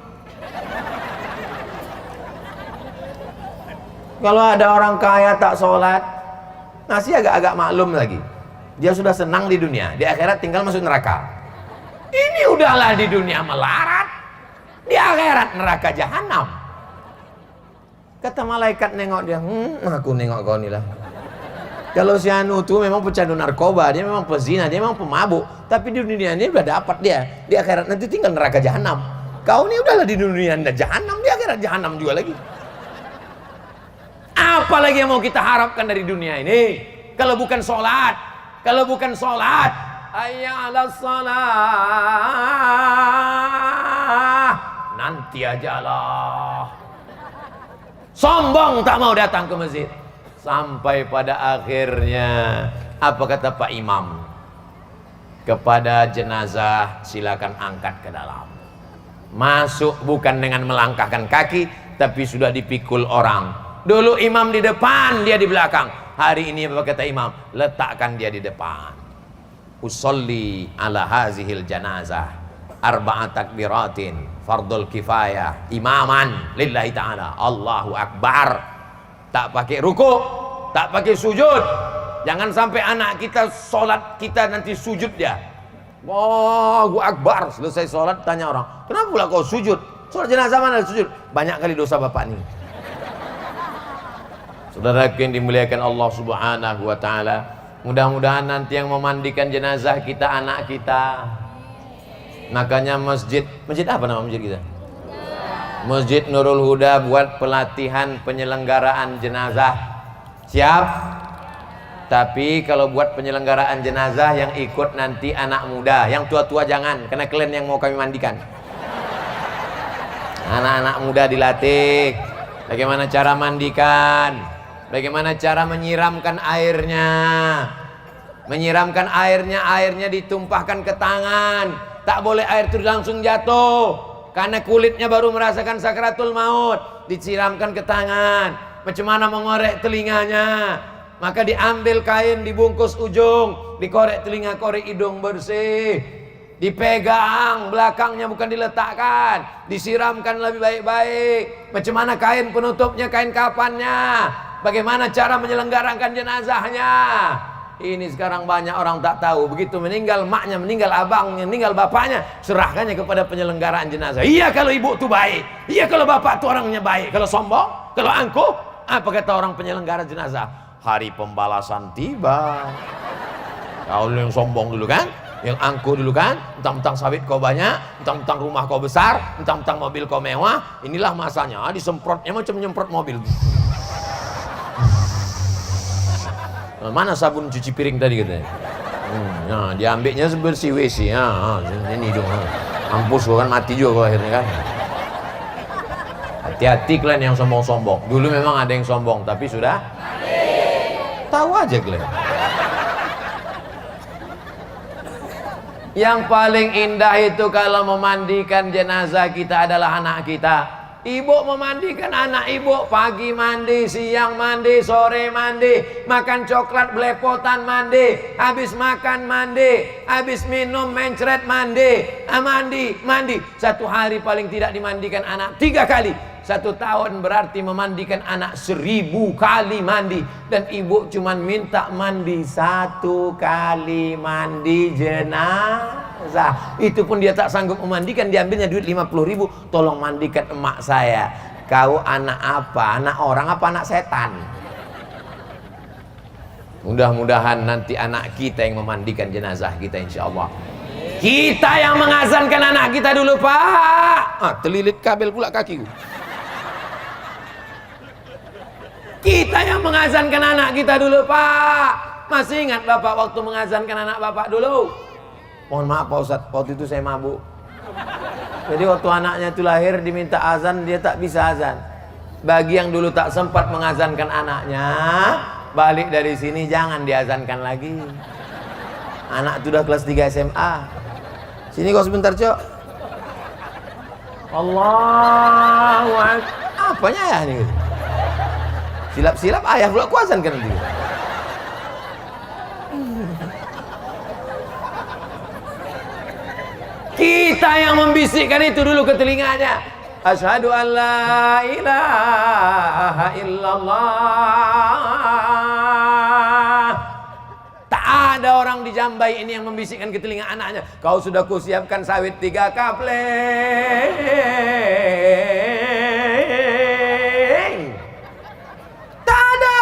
Kalau ada orang kaya tak sholat, masih agak-agak maklum lagi. Dia sudah senang di dunia, di akhirat tinggal masuk neraka. Ini udahlah di dunia melarat, di akhirat neraka jahanam. Kata malaikat nengok dia, aku nengok kau nih lah. Kalau si anu tuh memang pecandu narkoba, dia memang pezina, dia memang pemabuk, tapi di dunia ini udah dapat dia, di akhirat nanti tinggal neraka jahanam. Kau ini udahlah di dunia anda jahanam, di akhirat jahanam juga lagi. Apalagi yang mau kita harapkan dari dunia ini? Kalau bukan sholat, hayya 'alas shalah, nanti aja lah. Sombong tak mau datang ke masjid. Sampai pada akhirnya apa kata Pak Imam? Kepada jenazah silakan angkat ke dalam. Masuk bukan dengan melangkahkan kaki, tapi sudah dipikul orang. Dulu imam di depan, dia di belakang. Hari ini apa kata imam? Letakkan dia di depan. Usolli ala hazihil janazah arba'at takbiratin fardul kifayah imaman lillahi ta'ala. Allahu akbar. Tak pakai ruku, tak pakai sujud. Jangan sampai anak kita sholat kita nanti sujud dia. Allahu Akbar, selesai sholat tanya orang, kenapa pula kau sujud? Sholat jenazah mana sujud? Banyak kali dosa bapak nih. Saudara yang dimuliakan Allah Subhanahu wa taala, mudah-mudahan nanti yang memandikan jenazah kita anak kita. Makanya masjid apa nama masjid kita? Masjid Nurul Huda buat pelatihan penyelenggaraan jenazah. Siap? Tapi kalau buat penyelenggaraan jenazah yang ikut nanti anak muda, yang tua-tua jangan, karena kalian yang mau kami mandikan. Anak-anak muda dilatih bagaimana cara mandikan, bagaimana cara menyiramkan airnya. Menyiramkan airnya ditumpahkan ke tangan. Tak boleh air itu langsung jatuh, karena kulitnya baru merasakan sakaratul maut. Disiramkan ke tangan. Macam mana mengorek telinganya? Maka diambil kain, dibungkus ujung, dikorek telinga, korek hidung bersih, dipegang belakangnya, bukan diletakkan, disiramkan lebih baik-baik. Macam mana kain penutupnya, kain kafannya, bagaimana cara menyelenggarakan jenazahnya. Ini sekarang banyak orang tak tahu. Begitu meninggal maknya, meninggal abangnya, meninggal bapaknya, serahkannya kepada penyelenggaraan jenazah. Iya kalau ibu tu baik, iya kalau bapak tu orangnya baik. Kalau sombong, kalau angkuh, apa kata orang penyelenggara jenazah? Hari pembalasan tiba. Kau yang sombong dulu kan, yang angkuh dulu kan, mentang-mentang sawit kau banyak, mentang-mentang rumah kau besar, mentang-mentang mobil kau mewah. Inilah masanya, disemprotnya macam menyemprot mobil. Mana sabun cuci piring tadi katanya? Nah, diambilnya sebersih WC. Ini dong. Mampus gua kan, mati juga gua akhirnya kan. Hati-hati kalian yang sombong-sombong. Dulu memang ada yang sombong, tapi sudah tahu aja kalian. Yang paling indah itu kalau memandikan jenazah kita adalah anak kita. Ibu memandikan anak ibu, pagi mandi, siang mandi, sore mandi, makan coklat belepotan mandi, habis makan mandi, habis minum mencret mandi, mandi. Satu hari paling tidak dimandikan anak 3 kali. 1 tahun berarti memandikan anak 1000 kali mandi. Dan ibu cuma minta mandi 1 kali mandi jenazah. Itu pun dia tak sanggup memandikan, diambilnya duit 50.000. Tolong mandikan emak saya. Kau anak apa? Anak orang apa anak setan? Mudah-mudahan nanti anak kita yang memandikan jenazah kita, insya Allah. Kita yang mengazankan anak kita dulu, Pak. Terlilit kabel pula kakiku. Kita yang mengazankan anak kita dulu, Pak. Masih ingat Bapak waktu mengazankan anak Bapak dulu? Mohon maaf Pak Ustadz, waktu itu saya mabuk. Jadi waktu anaknya itu lahir diminta azan, dia tak bisa azan. Bagi yang dulu tak sempat mengazankan anaknya, balik dari sini jangan diazankan lagi. Anak itu udah kelas 3 SMA. Sini kau sebentar, Cok. Allahu Akbar. Apanya ya ini? Silap-silap ayah pula kuasan kan dia. Kita yang membisikkan itu dulu ke telinganya. Asyhadu an la ilaha illallah. Tak ada orang di Jambai ini yang membisikkan ke telinga anaknya, kau sudah kusiapkan sawit 3 kapling. Tak ada.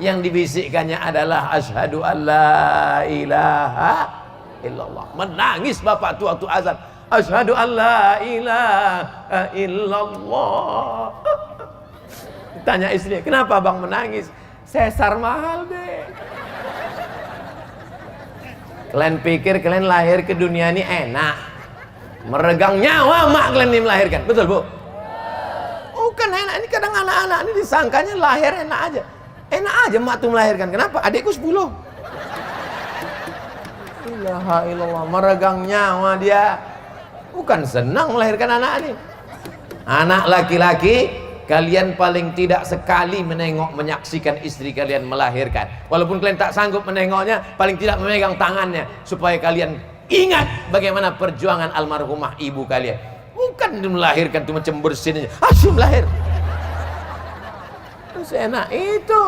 Yang dibisikkannya adalah asyhadu an la ilaha illallah. Menangis bapak tu waktu azan, asyhadu an la ilaha illallah. Tanya istri, kenapa bang menangis? Sesar mahal deh. Kalian pikir kalian lahir ke dunia ini enak, meregang nyawa mak kalian ini melahirkan, betul bu? Bukan enak. Ini kadang anak-anak ini disangkanya lahir enak aja. Enak aja mak tuh melahirkan. Kenapa? Adikku 10. Ilaha illallah, meregang nyawa dia. Bukan senang melahirkan anak ini. Anak laki-laki, kalian paling tidak sekali menyaksikan istri kalian melahirkan. Walaupun kalian tak sanggup menengoknya, paling tidak memegang tangannya, supaya kalian ingat bagaimana perjuangan almarhumah ibu kalian. Bukan melahirkan itu macam bersin aja, asyik melahir. Seenak itu.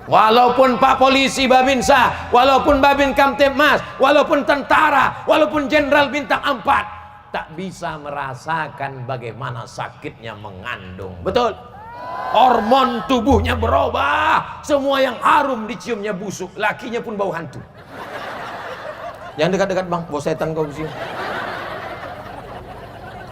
Walaupun Pak Polisi Babinsa, walaupun Babin Kamtibmas, walaupun tentara, walaupun Jenderal Bintang 4, tak bisa merasakan bagaimana sakitnya mengandung. Betul? Hormon tubuhnya berubah. Semua yang harum diciumnya busuk, lakinya pun bau hantu. Yang dekat-dekat bang, bau setan kau sini.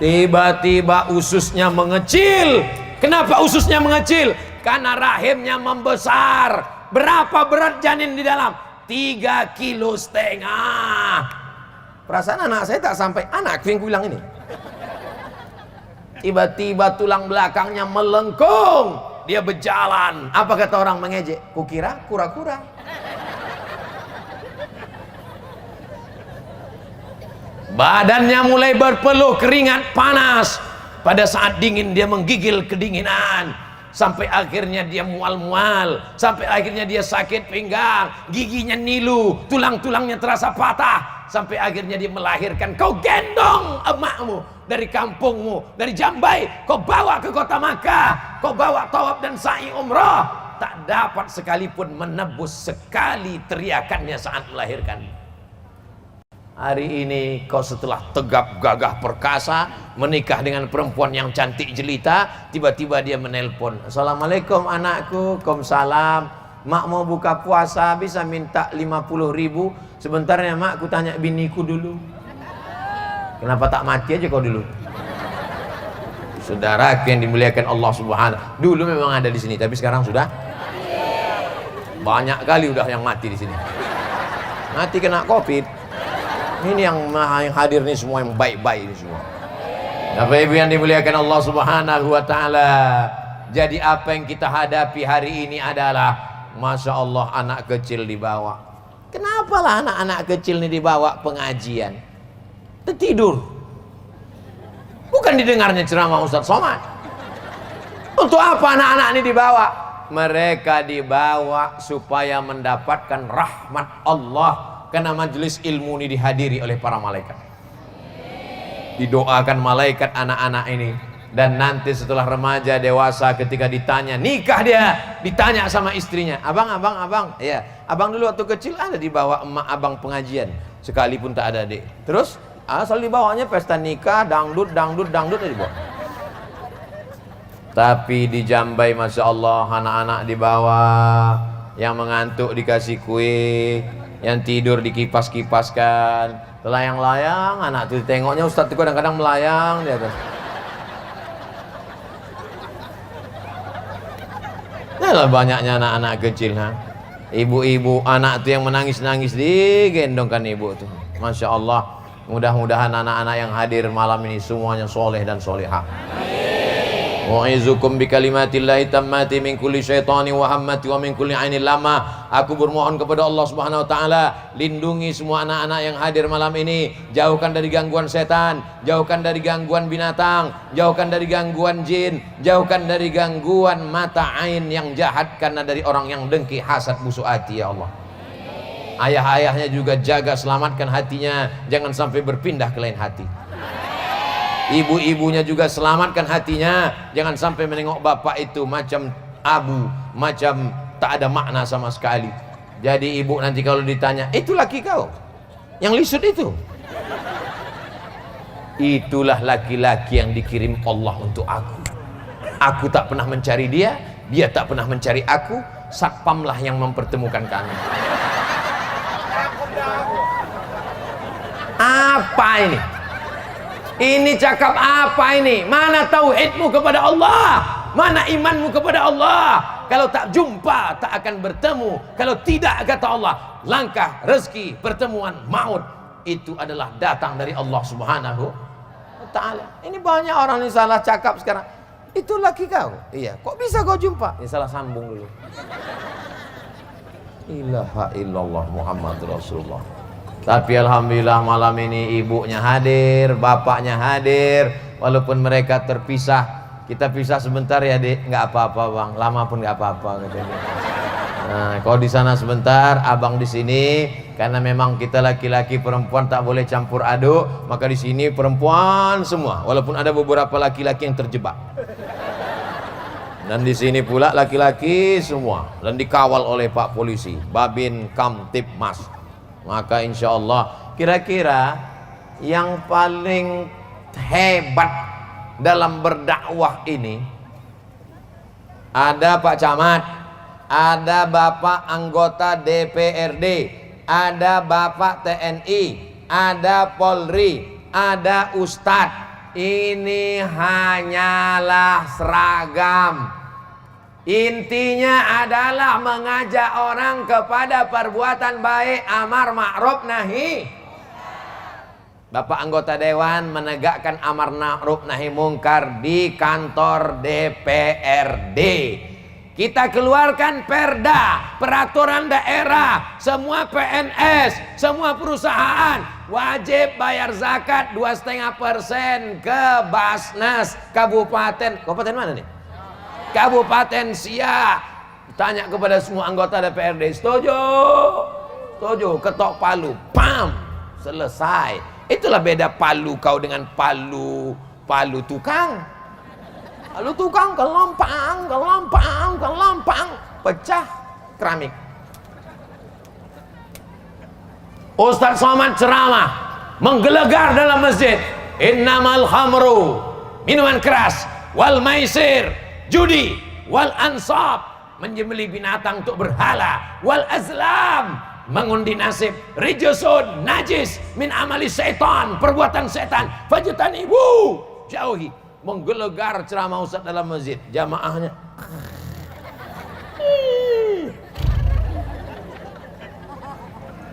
Tiba-tiba ususnya mengecil. Kenapa ususnya mengecil? Karena rahimnya membesar. Berapa berat janin di dalam? 3,5 kilo. Perasaan anak saya tak sampai anakku yang bilang ini. Tiba-tiba tulang belakangnya melengkung. Dia berjalan. Apa kata orang mengejek? Kukira kura-kura. Badannya mulai berpeluh, keringat panas. Pada saat dingin dia menggigil kedinginan. Sampai akhirnya dia mual-mual, sampai akhirnya dia sakit pinggang, giginya nilu, tulang-tulangnya terasa patah, sampai akhirnya dia melahirkan. Kau gendong emakmu dari kampungmu, dari Jambai, kau bawa ke kota Makkah, kau bawa tawaf dan sa'i umrah, tak dapat sekalipun menebus sekali teriakannya saat melahirkan. Hari ini kau setelah tegap gagah perkasa menikah dengan perempuan yang cantik jelita, tiba-tiba dia menelpon, "Assalamualaikum anakku." "Waalaikumsalam. Mak mau buka puasa, bisa minta 50.000. Sebentar ya mak, aku tanya biniku dulu." Kenapa tak mati aja kau dulu? Saudara yang dimuliakan Allah Subhanahu, dulu memang ada di sini, tapi sekarang sudah banyak kali udah yang mati di sini. Mati kena Covid. Ini yang hadir nih semua yang baik-baik ini semua. Bapak Ibu yang dimuliakan Allah Subhanahu wa taala. Jadi apa yang kita hadapi hari ini adalah, Masya Allah, anak kecil dibawa. Kenapa lah anak-anak kecil ini dibawa pengajian? Tertidur. Bukan didengarnya ceramah Ustaz Somad. Untuk apa anak-anak ini dibawa? Mereka dibawa supaya mendapatkan rahmat Allah. Karena majelis ilmu ini dihadiri oleh para malaikat. Didoakan malaikat anak-anak ini. Dan nanti setelah remaja dewasa, ketika ditanya nikah, dia ditanya sama istrinya, abang. Ya, abang dulu waktu kecil ada dibawa emak abang pengajian, sekalipun tak ada adik. Terus asal dibawanya pesta nikah, dangdut aja dibawa. Tapi di Jambai Masya Allah, anak-anak dibawa, yang mengantuk dikasih kue, yang tidur dikipas-kipaskan, layang-layang. Anak tuh tengoknya Ustadz itu kadang-kadang melayang di atas. Nah, banyaknya anak-anak kecil, ibu-ibu anak tuh yang menangis-nangis digendongkan ibu tuh. Masya Allah. Mudah-mudahan anak-anak yang hadir malam ini semuanya soleh dan solehah. Wa'izukum bikalimatillahi tammati min kulli syaitani wa hammati wa min kulli ainil lama. Aku bermohon kepada Allah Subhanahu wa taala, lindungi semua anak-anak yang hadir malam ini, jauhkan dari gangguan setan, jauhkan dari gangguan binatang, jauhkan dari gangguan jin, jauhkan dari gangguan mata ain yang jahat karena dari orang yang dengki, hasad, busuk hati, ya Allah. Ayah-ayahnya juga jaga, selamatkan hatinya, jangan sampai berpindah ke lain hati. Ibu-ibunya juga selamatkan hatinya, jangan sampai menengok bapak itu macam abu, macam tak ada makna sama sekali. Jadi ibu nanti kalau ditanya, itu laki kau yang lisut itu? Itulah laki-laki yang dikirim Allah untuk aku. Aku tak pernah mencari dia, dia tak pernah mencari aku. Satpamlah yang mempertemukan kami. Apa ini? Ini cakap apa ini? Mana tauhidmu kepada Allah? Mana imanmu kepada Allah? Kalau tak jumpa, tak akan bertemu. Kalau tidak, kata Allah, langkah, rezeki, pertemuan, maut, itu adalah datang dari Allah Subhanahu wa ta'ala. Ini banyak orang yang salah cakap sekarang. Itu laki kau? Iya. Kok bisa kau jumpa? Ini salah sambung dulu. Ilaha illallah Muhammad Rasulullah. Tapi alhamdulillah malam ini ibunya hadir, bapaknya hadir. Walaupun mereka terpisah, kita pisah sebentar ya Dek, nggak apa-apa bang, lama pun nggak apa-apa katanya. Nah, kalau di sana sebentar, abang di sini, karena memang kita laki-laki perempuan tak boleh campur aduk, maka di sini perempuan semua. Walaupun ada beberapa laki-laki yang terjebak. Dan di sini pula laki-laki semua dan dikawal oleh Pak Polisi, Babin Kamtibmas. Maka insya Allah kira-kira yang paling hebat dalam berdakwah ini ada Pak Camat, ada Bapak anggota DPRD, ada Bapak TNI, ada Polri, ada Ustadz. Ini hanyalah seragam. Intinya adalah mengajak orang kepada perbuatan baik, amar ma'ruf nahi. Bapak anggota dewan menegakkan amar ma'ruf nahi mungkar di kantor DPRD. Kita keluarkan perda, peraturan daerah, semua PNS, semua perusahaan wajib bayar zakat 2,5% ke Basnas Kabupaten. Kabupaten mana nih? Kabupaten Siak. Tanya kepada semua anggota DPRD, setuju? Setuju, ketok palu, pam, selesai. Itulah beda palu kau dengan palu tukang. Lalu tukang kelompang, pecah keramik. Ustaz Somad ceramah, menggelegar dalam masjid. Innamal khamru, minuman keras, wal maisir, judi, wal ansab, menyembelih binatang untuk berhala, wal azlam, mengundi nasib, rijusun, najis, min amali setan, perbuatan setan, fajutan ibu, jauhi. Menggelegar ceramah Ustaz dalam masjid, jamaahnya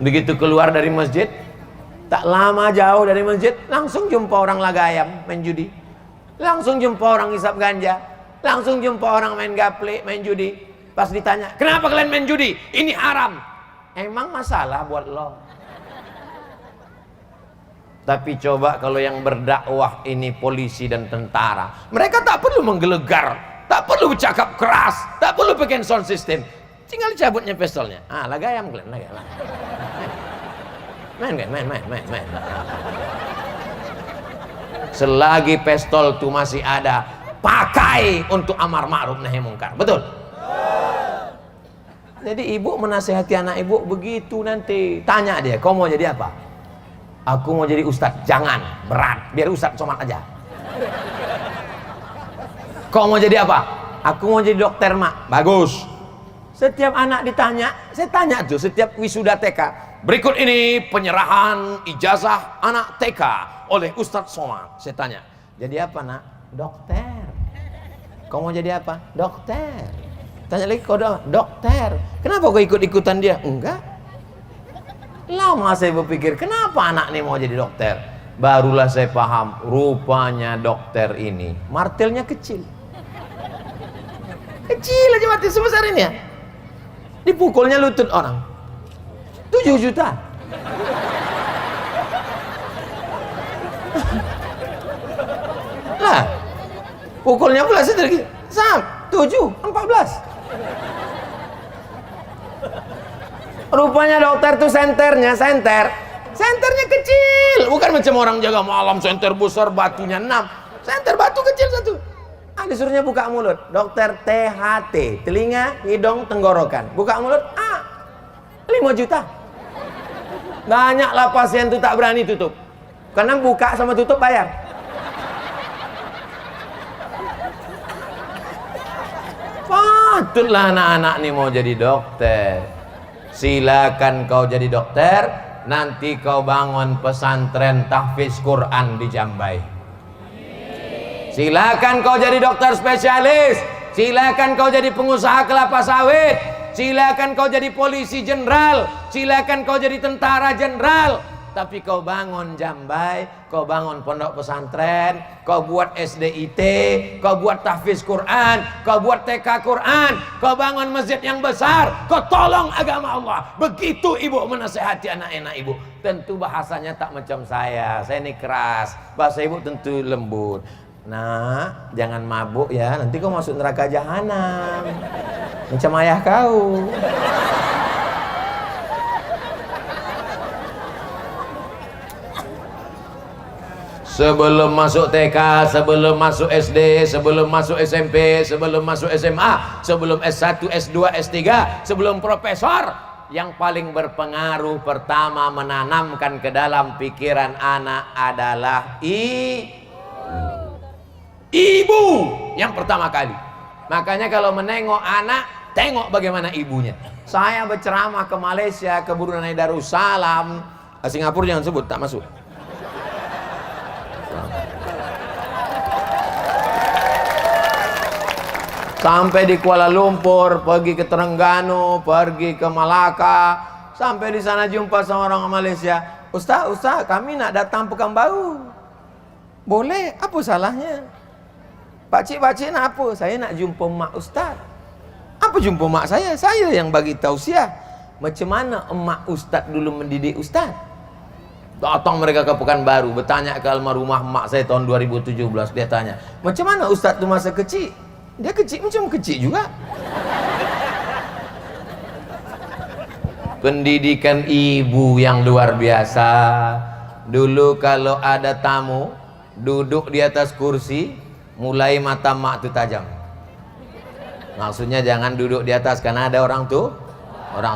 begitu keluar dari masjid, tak lama jauh dari masjid langsung jumpa orang lagayam main judi, langsung jumpa orang hisap ganja, langsung jumpa orang main gaple, main judi. Pas ditanya, kenapa kalian main judi? Ini haram. Emang masalah buat lo? Tapi coba kalau yang berdakwah ini polisi dan tentara, mereka tak perlu menggelegar, tak perlu bercakap keras, tak perlu pakai sound system, tinggal cabutnya pistolnya. Lagayam kalian, lagayam. Main. Selagi pistol itu masih ada, pakai untuk amar ma'ruf nahi mungkar. Betul? Jadi ibu menasihati anak ibu begitu nanti. Tanya dia, kau mau jadi apa? Aku mau jadi ustadz. Jangan, berat. Biar Ustadz Somad aja. Kau mau jadi apa? Aku mau jadi dokter, mak. Bagus. Setiap anak ditanya, saya tanya tuh setiap wisuda TK. Berikut ini penyerahan ijazah anak TK oleh Ustadz Somad. Saya tanya, jadi apa nak? Dokter. Kau mau jadi apa? Dokter. Tanya lagi, kau dokter. Kenapa kau ikut-ikutan dia? Enggak. Lama saya berpikir, kenapa anak ini mau jadi dokter? Barulah saya paham, rupanya dokter ini martilnya kecil. Kecil aja martil sebesar ini ya. Dipukulnya lutut orang. 7 juta. Lah, pukulnya pula sedikit. 7, 14. Rupanya dokter tuh senternya kecil, bukan macam orang jaga malam senter besar batunya 6, senter batu kecil satu. Disuruhnya buka mulut, dokter THT, telinga, hidung, tenggorokan, buka mulut, 5 juta. Banyaklah pasien tuh tak berani tutup, karena buka sama tutup bayar. Patutlah anak-anak nih mau jadi dokter. Silakan kau jadi dokter, nanti kau bangun pesantren tahfiz Quran di Jambai. Silakan kau jadi dokter spesialis, silakan kau jadi pengusaha kelapa sawit, silakan kau jadi polisi jenderal, silakan kau jadi tentara jenderal. Tapi kau bangun Jambai, kau bangun pondok pesantren, kau buat SDIT, kau buat tahfiz Quran, kau buat TK Quran, kau bangun masjid yang besar, kau tolong agama Allah. Begitu ibu menasehati anak-anak ibu. Tentu bahasanya tak macam saya ini keras. Bahasa ibu tentu lembut. Nah, jangan mabuk ya, nanti kau masuk neraka jahanam. Macam ayah kau. Sebelum masuk TK, sebelum masuk SD, sebelum masuk SMP, sebelum masuk SMA, sebelum S1, S2, S3, sebelum profesor, yang paling berpengaruh pertama menanamkan ke dalam pikiran anak adalah ibu yang pertama kali. Makanya kalau menengok anak, tengok bagaimana ibunya. Saya berceramah ke Malaysia, ke Brunei Darussalam, Singapura jangan sebut, tak masuk. Sampai di Kuala Lumpur, pergi ke Terengganu, pergi ke Malaka, sampai di sana jumpa sama orang Malaysia. Ustaz, kami nak datang Pekanbaru. Boleh, apa salahnya? Pakcik nak apa? Saya nak jumpa mak Ustaz. Apa jumpa mak saya? Saya yang bagi tausiah. Macam mana emak Ustaz dulu mendidik Ustaz? Datang mereka ke Pekanbaru, bertanya ke almarhumah mak saya tahun 2017. Dia tanya, macam mana Ustaz tu masa kecil? Dia kecil macam kecil juga. Pendidikan ibu yang luar biasa. Dulu kalau ada tamu duduk di atas kursi, mulai mata mak tu tajam. Maksudnya jangan duduk di atas karena ada orang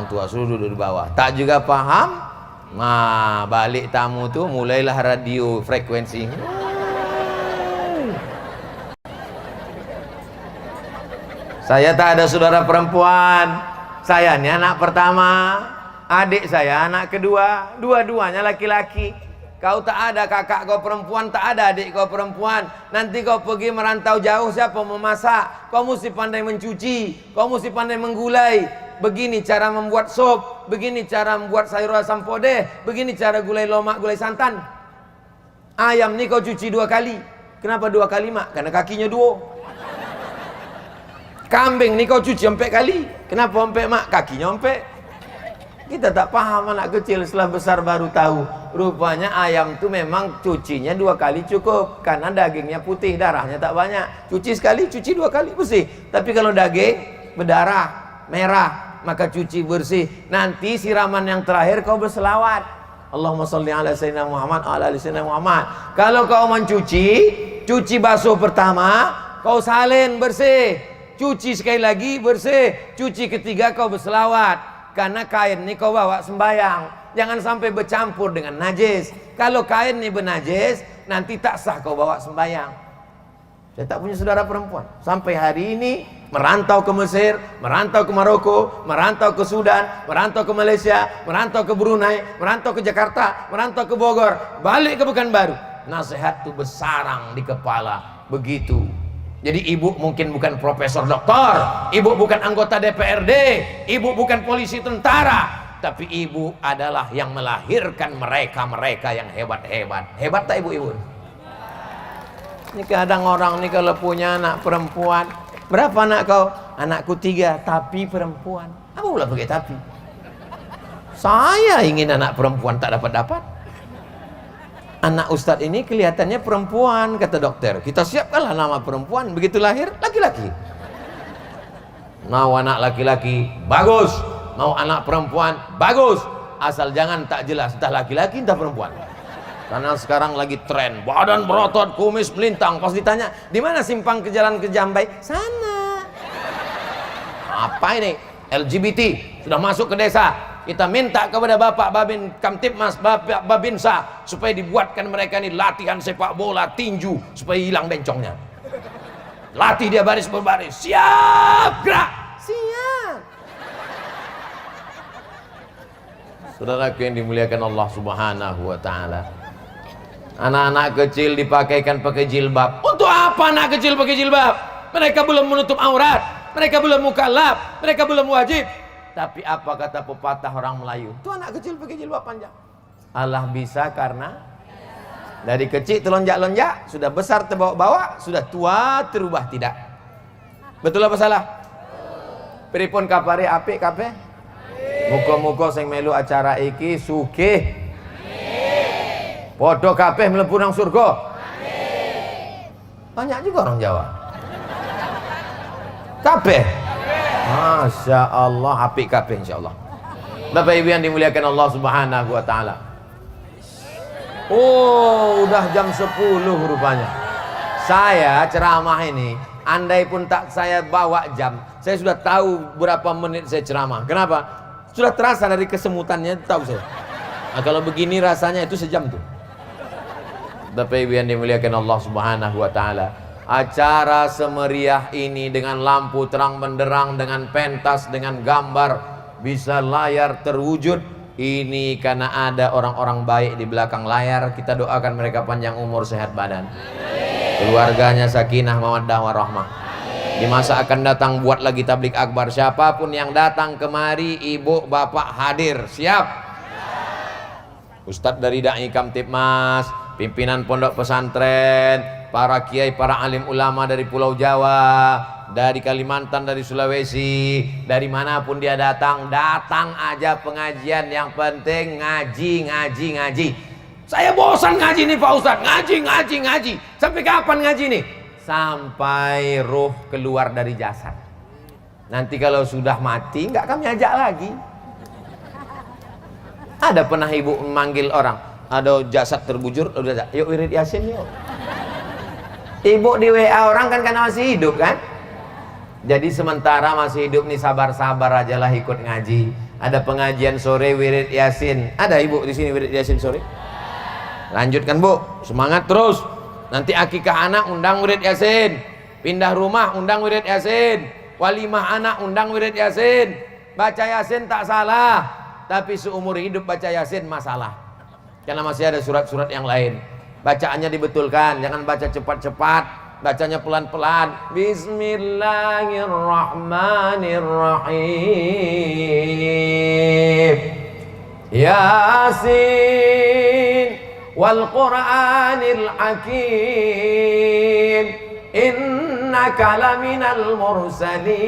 tua suruh duduk di bawah. Tak juga paham, nah balik tamu tu mulailah radio frekuensi. Saya tak ada saudara perempuan. Saya ini anak pertama, adik saya anak kedua, dua-duanya laki-laki. Kau tak ada kakak kau perempuan, tak ada adik kau perempuan. Nanti kau pergi merantau jauh, siapa memasak? Kau mesti pandai mencuci, kau mesti pandai menggulai. Begini cara membuat sop, begini cara membuat sayur asam podeh, begini cara gulai lomak, gulai santan. Ayam ni kau cuci 2 kali. Kenapa 2 kali mak? Karena kakinya 2. Kambing ni kau cuci 4 kali. Kenapa 4 mak? Kakinya 4. Kita tak paham, anak kecil setelah besar baru tahu. Rupanya ayam tu memang cucinya 2 kali cukup. Karena dagingnya putih, darahnya tak banyak. Cuci sekali, cuci 2 kali bersih. Tapi kalau daging berdarah, merah, maka cuci bersih. Nanti siraman yang terakhir kau berselawat. Allahumma salli ala sayyidina Muhammad ala ali sayyidina Muhammad. Kalau kau mencuci, cuci basuh pertama, kau salin bersih. Cuci sekali lagi bersih. Cuci ketiga kau berselawat. Karena kain ni kau bawa sembayang. Jangan sampai bercampur dengan najis. Kalau kain ni bernajis, nanti tak sah kau bawa sembayang. Saya tak punya saudara perempuan. Sampai hari ini merantau ke Mesir, merantau ke Maroko, merantau ke Sudan, merantau ke Malaysia, merantau ke Brunei, merantau ke Jakarta, merantau ke Bogor, balik ke Pekanbaru. Nasihat tu bersarang di kepala. Begitu. Jadi ibu mungkin bukan profesor doktor, ibu bukan anggota DPRD, ibu bukan polisi tentara, tapi ibu adalah yang melahirkan mereka yang hebat-hebat. Hebat tak ibu-ibu? Ini kadang orang nih kalau punya anak perempuan, berapa anak kau? Anakku 3, tapi perempuan. Apa pula pakai tapi? Saya ingin anak perempuan, tak dapat-dapat. Anak ustadz ini kelihatannya perempuan, kata dokter. Kita siapkanlah nama perempuan. Begitu lahir, laki-laki. Mau anak laki-laki, bagus. Mau anak perempuan, bagus. Asal jangan tak jelas, entah laki-laki, entah perempuan. Karena sekarang lagi tren, badan berotot, kumis melintang. Pas ditanya, di mana simpang ke jalan ke Jambai? Sana. Apa ini? LGBT sudah masuk ke desa. Kita minta kepada Bapak Babin Kamtipmas, Bapak Babinsa, supaya dibuatkan mereka ini latihan sepak bola tinju supaya hilang bencongnya. Latih dia baris berbaris, siap gerak, siap. Saudaraku yang dimuliakan Allah Subhanahu wa taala. Anak-anak kecil dipakaikan pakai jilbab. Untuk apa anak kecil pakai jilbab? Mereka belum menutup aurat, mereka belum mukallaf, mereka belum wajib. Tapi apa kata pepatah orang Melayu? Itu anak kecil pakai jilbab panjang. Allah bisa karena dari kecil terlonjak-lonjak, sudah besar terbawa-bawa, sudah tua terubah tidak. Betul apa salah? Pripun kapare apik kabeh? Muga-muga sing melu acara iki sugih. Padha kabeh mlebu nang surga. Banyak juga orang Jawa. Kabeh. Masya Allah, apik kabeh insyaallah. Bapak Ibu yang dimuliakan Allah Subhanahu wa taala. Oh, udah jam 10 rupanya. Saya ceramah ini, andai pun tak saya bawa jam, saya sudah tahu berapa menit saya ceramah. Kenapa? Sudah terasa dari kesemutannya, tahu saya. Nah, kalau begini rasanya itu sejam tuh. Bapak Ibu yang dimuliakan Allah Subhanahu wa taala, acara semeriah ini dengan lampu terang benderang, dengan pentas, dengan gambar, bisa layar terwujud. Ini karena ada orang-orang baik di belakang layar. Kita doakan mereka panjang umur, sehat badan, keluarganya sakinah mawaddah warahmah. Di masa akan datang buat lagi tablik akbar. Siapapun yang datang kemari, ibu bapak hadir, siap. Ustadz dari Dai Kamtibmas, pimpinan pondok pesantren, para kiai, para alim ulama dari Pulau Jawa, dari Kalimantan, dari Sulawesi, dari manapun dia datang, datang aja pengajian. Yang penting ngaji. Saya bosan ngaji nih Pak Ustadz, ngaji. Sampai kapan ngaji nih? Sampai ruh keluar dari jasad. Nanti kalau sudah mati, nggak kami ajak lagi. Ada pernah ibu memanggil orang, ada jasad terbujur, udah, yuk wirid yasin yuk. Ibu di WA orang kan karena masih hidup kan. Jadi sementara masih hidup nih, sabar-sabar aja lah ikut ngaji. Ada pengajian sore wirid yasin. Ada ibu di sini wirid yasin sore? Lanjutkan bu, semangat terus. Nanti akikah anak undang wirid yasin, pindah rumah undang wirid yasin, walimah anak undang wirid yasin. Baca yasin tak salah, tapi seumur hidup baca yasin masalah. Karena masih ada surat-surat yang lain. Bacaannya dibetulkan, jangan baca cepat-cepat. Bacanya pelan-pelan. Bismillahirrahmanirrahim. Yasin wal Qur'anil Hakim. Innaka laminal mursalin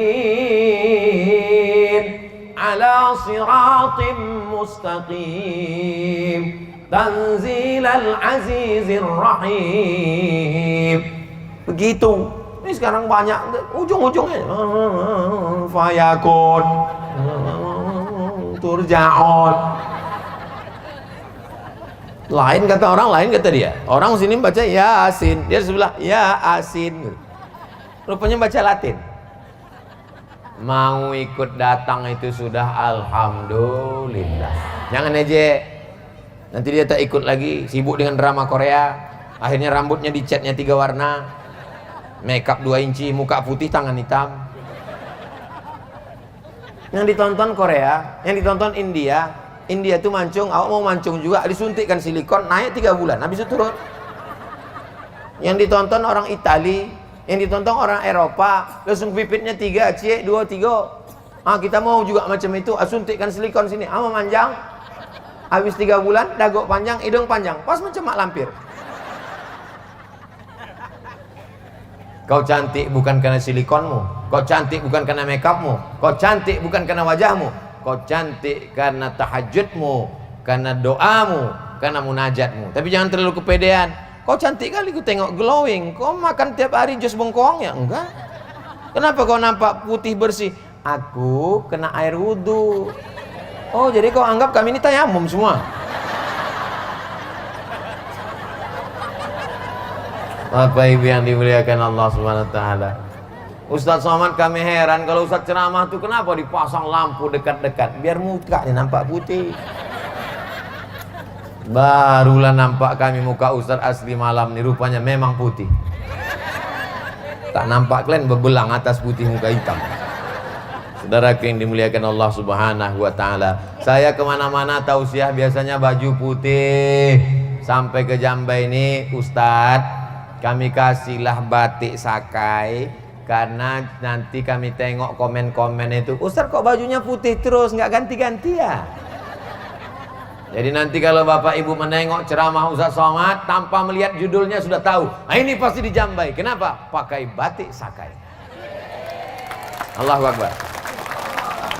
ala siratim mustaqim. Tanzilal azizir rahim. Begitu. Ini sekarang banyak ujung-ujungnya fayakun, turja'un. Lain kata orang, lain kata dia. Orang sini baca yasin, dia sebelah ya asin. Rupanya baca Latin. Mau ikut datang itu sudah alhamdulillah. Jangan aja. Nanti dia tak ikut lagi, sibuk dengan drama Korea. Akhirnya rambutnya dicatnya 3 warna, makeup 2 inci, muka putih, tangan hitam. Yang ditonton Korea, yang ditonton India. India itu mancung, awak mau mancung juga, disuntikkan silikon, naik 3 bulan, habis itu turun. Yang ditonton orang Itali, yang ditonton orang Eropa, langsung pipitnya 3, cie 2, 3. Ah, kita mau juga macam itu, suntikkan silikon sini, mau manjang. Habis 3 bulan, dagu panjang, hidung panjang, pas macam mak lampir. Kau cantik bukan karena silikonmu, kau cantik bukan karena makeupmu, kau cantik bukan karena wajahmu, kau cantik karena tahajudmu, karena doamu, karena munajatmu. Tapi jangan terlalu kepedean. Kau cantik kali, ku tengok glowing. Kau makan tiap hari jus bengkoang ya? Enggak. Kenapa kau nampak putih bersih? Aku kena air wudhu. Oh, jadi kau anggap kami ini tayamum semua? Bapak Ibu yang dimuliakan Allah Subhanahu wa taala. Ustadz Somad kami heran kalau Ustadz ceramah tuh kenapa dipasang lampu dekat-dekat biar mukanya nampak putih. Barulah nampak kami muka Ustadz asli malam nih, rupanya memang putih. Tak nampak kalian bebelang atas putih, muka hitam. Saudara yang dimuliakan Allah Subhanahu wa taala, saya kemana-mana tausiah biasanya baju putih. Sampai ke Jambai ini, Ustadz, kami kasihlah batik sakai, karena nanti kami tengok komen-komen itu, Ustadz kok bajunya putih terus, nggak ganti-ganti ya? Jadi nanti kalau Bapak Ibu menengok ceramah Ustadz Somad tanpa melihat judulnya sudah tahu, nah ini pasti di Jambai. Kenapa? Pakai batik sakai. Allahu Akbar.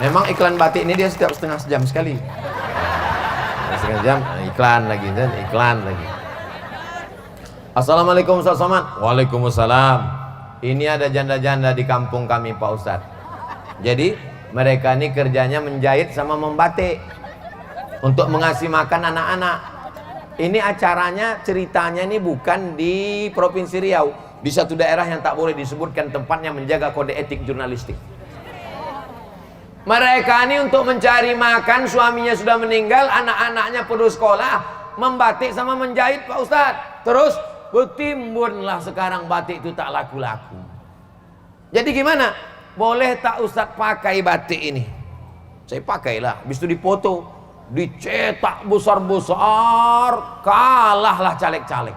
Memang iklan batik ini dia setiap setengah jam sekali. Setengah jam iklan lagi dan iklan lagi. Assalamualaikum Ustadz Somad. Waalaikumsalam. Ini ada janda-janda di kampung kami Pak Ustadz. Jadi mereka ini kerjanya menjahit sama membatik untuk mengasih makan anak-anak. Ini acaranya, ceritanya ini bukan di Provinsi Riau, di satu daerah yang tak boleh disebutkan tempatnya, menjaga kode etik jurnalistik. Mereka ini untuk mencari makan, suaminya sudah meninggal, anak-anaknya perlu sekolah, membatik sama menjahit Pak Ustadz. Terus bertimbunlah sekarang batik itu tak laku-laku. Jadi gimana? Boleh tak Ustadz pakai batik ini? Saya pakailah, habis itu dipoto, dicetak besar-besar, kalahlah caleg-caleg.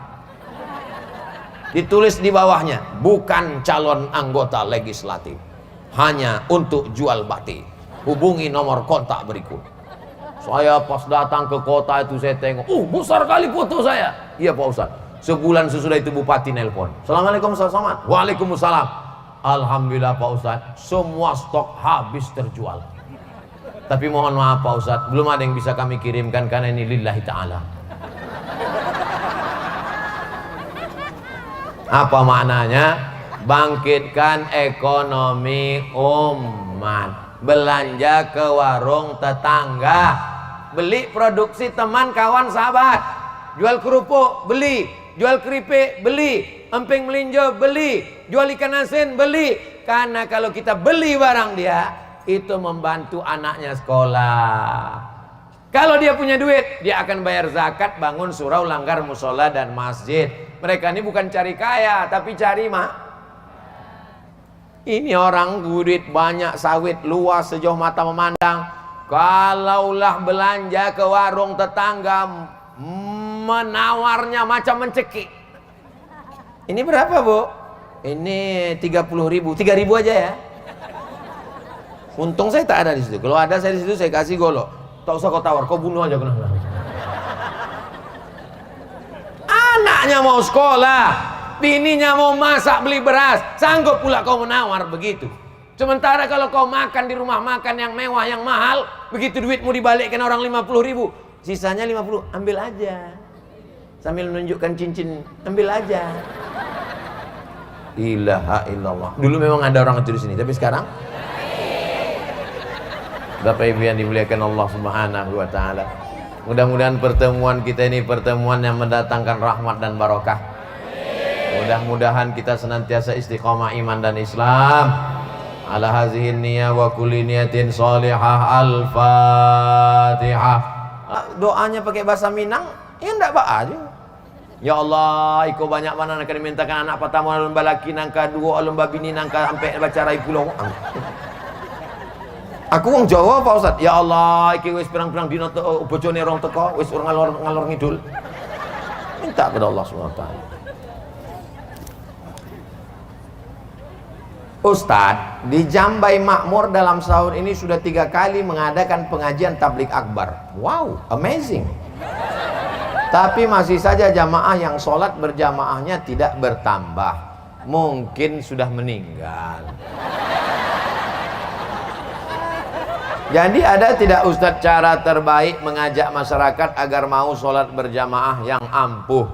Ditulis di bawahnya, bukan calon anggota legislatif, hanya untuk jual batik. Hubungi nomor kontak berikut. Saya pas datang ke kota itu saya tengok, besar kali foto saya. Iya Pak Ustadz. Sebulan sesudah itu bupati nelpon. Assalamualaikum Ustadz Somad. Waalaikumsalam. Alhamdulillah Pak Ustadz, semua stok habis terjual. Tapi mohon maaf Pak Ustadz, belum ada yang bisa kami kirimkan karena ini lillahi ta'ala. Apa maknanya? Bangkitkan ekonomi umat. Belanja ke warung tetangga. Beli produksi teman, kawan, sahabat. Jual kerupuk, beli. Jual keripik, beli. Emping melinjo, beli. Jual ikan asin, beli. Karena kalau kita beli barang dia, itu membantu anaknya sekolah. Kalau dia punya duit, dia akan bayar zakat, bangun surau, langgar musola dan masjid. Mereka ini bukan cari kaya, tapi cari ini orang duit banyak, sawit luas sejauh mata memandang. Kalaulah belanja ke warung tetangga, menawarnya macam mencekik. Ini berapa Bu? Ini 30.000, 3.000 aja ya. Untung saya tak ada di situ. Kalau ada saya di situ, saya kasih golok. Tak usah kau tawar, kau bunuh aja kenapa? Anaknya mau sekolah, bininya mau masak beli beras, sanggup pula kau menawar begitu. Sementara kalau kau makan di rumah makan yang mewah yang mahal, begitu duitmu dibalikkan orang 50.000, sisanya 50, ambil aja. Sambil menunjukkan cincin, ambil aja. Ilaha illallah. Dulu memang ada orang itu di sini, tapi sekarang Bapak Ibu yang dimuliakan Allah Subhanahu wa taala. Mudah-mudahan pertemuan kita ini pertemuan yang mendatangkan rahmat dan barokah. Mudah-mudahan kita senantiasa istiqomah iman dan Islam. Ala hazihin niyah wa kulli niyatin shalihah. Al-Fatihah. Doanya pakai bahasa Minang, ya enggak apa aja. Ya Allah, iko banyak mana nak dimintakan anak pertama lomba laki nangka dua lomba bini nangka sampai baca rai pulau. Aku wong Jawa Pak Ustadz. Ya Allah, iki wis pirang-pirang dina bojone rong teko, wis ora ngalor ngidul. Minta kepada Allah Subhanahu wa taala. Ustadz, di Jambai Makmur dalam setahun ini sudah 3 kali mengadakan pengajian tablik akbar. Wow, amazing. Tapi masih saja jamaah yang sholat berjamaahnya tidak bertambah. Mungkin sudah meninggal. Jadi ada tidak Ustadz cara terbaik mengajak masyarakat agar mau sholat berjamaah yang ampuh?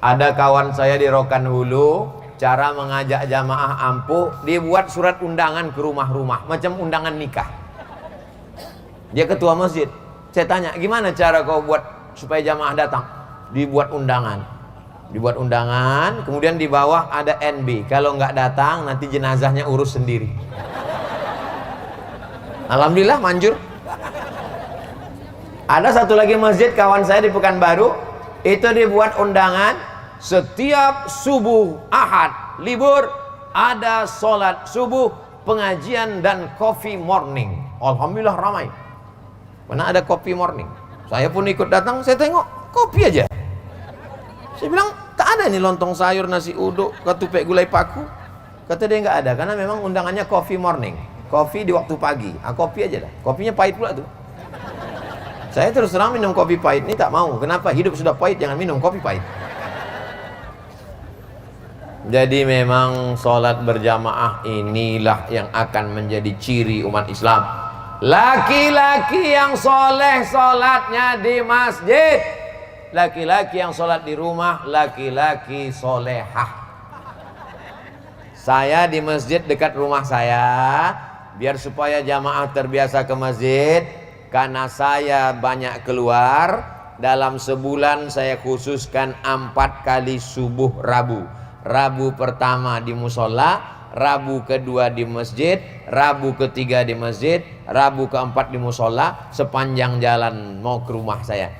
Ada kawan saya di Rokan Hulu, cara mengajak jamaah ampuh, dibuat surat undangan ke rumah-rumah, macam undangan nikah. Dia ketua masjid. Saya tanya, gimana cara kau buat supaya jamaah datang? Dibuat undangan. Dibuat undangan, kemudian di bawah ada NB. Kalau nggak datang, nanti jenazahnya urus sendiri. Alhamdulillah manjur. Ada satu lagi masjid kawan saya di Pekanbaru, itu dibuat undangan setiap subuh Ahad libur ada sholat subuh, pengajian dan coffee morning. Alhamdulillah ramai. Mana ada coffee morning. Saya pun ikut datang, saya tengok kopi aja. Saya bilang tak ada nih lontong sayur, nasi uduk, ketupek gulai paku. Kata dia nggak ada karena memang undangannya coffee morning. Kopi di waktu pagi, kopi aja dah. Kopinya pahit pula tuh. Saya terus terang minum kopi pahit ini tak mau. Kenapa? Hidup sudah pahit, jangan minum kopi pahit. Jadi memang sholat berjamaah inilah yang akan menjadi ciri umat Islam. Laki-laki yang soleh sholatnya di masjid, laki-laki yang sholat di rumah, laki-laki solehah. Saya di masjid dekat rumah saya, biar supaya jamaah terbiasa ke masjid, karena saya banyak keluar, dalam sebulan saya khususkan 4 kali subuh Rabu. Rabu pertama di musola, Rabu kedua di masjid, Rabu ketiga di masjid, Rabu keempat di musola, sepanjang jalan mau ke rumah saya.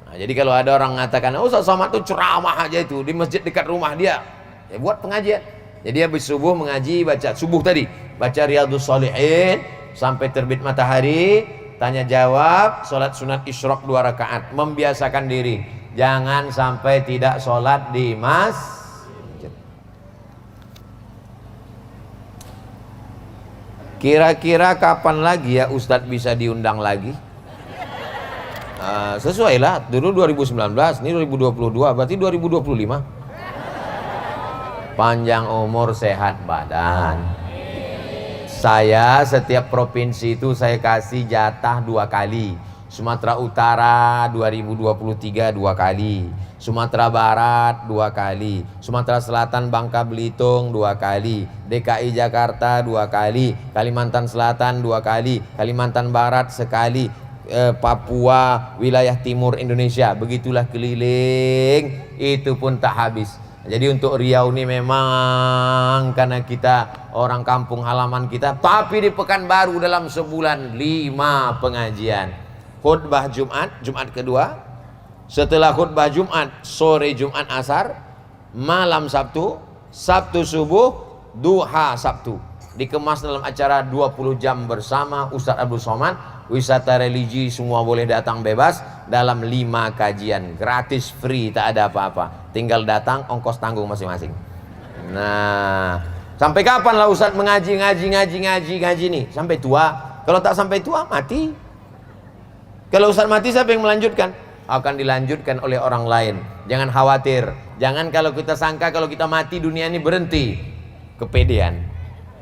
Nah, jadi kalau ada orang mengatakan, oh Ustaz Somad tuh ceramah aja itu di masjid dekat rumah dia, ya buat pengajian. Jadi habis subuh mengaji, baca subuh tadi, baca Riyadhus Shalihin sampai terbit matahari, tanya jawab, sholat sunat isyraq 2 rakaat, membiasakan diri, jangan sampai tidak sholat di masjid. Kira-kira kapan lagi ya Ustadz bisa diundang lagi? Sesuai lah, dulu 2019, ini 2022, berarti 2025. Panjang umur, sehat badan. Saya setiap provinsi itu saya kasih jatah 2 kali. Sumatera Utara 2023 2 kali, Sumatera Barat 2 kali, Sumatera Selatan Bangka Belitung 2 kali, DKI Jakarta 2 kali, Kalimantan Selatan 2 kali, Kalimantan Barat sekali, Papua, wilayah timur Indonesia. Begitulah keliling, itu pun tak habis. Jadi untuk Riau ini memang karena kita orang kampung halaman kita, tapi di Pekanbaru dalam sebulan 5 pengajian. Khutbah Jumat, Jumat kedua, setelah khutbah Jumat, sore Jumat asar, malam Sabtu, Sabtu subuh, duha Sabtu. Dikemas dalam acara 20 jam bersama Ustadz Abdul Somad, wisata religi semua boleh datang bebas dalam 5 kajian, gratis, free, tak ada apa-apa. Tinggal datang, ongkos tanggung masing-masing. Nah, sampai kapan lah Ustadz mengaji nih? Sampai tua. Kalau tak sampai tua, mati. Kalau Ustadz mati, siapa yang melanjutkan? Akan dilanjutkan oleh orang lain. Jangan khawatir. Jangan kalau kita sangka kalau kita mati dunia ini berhenti. Kepedean.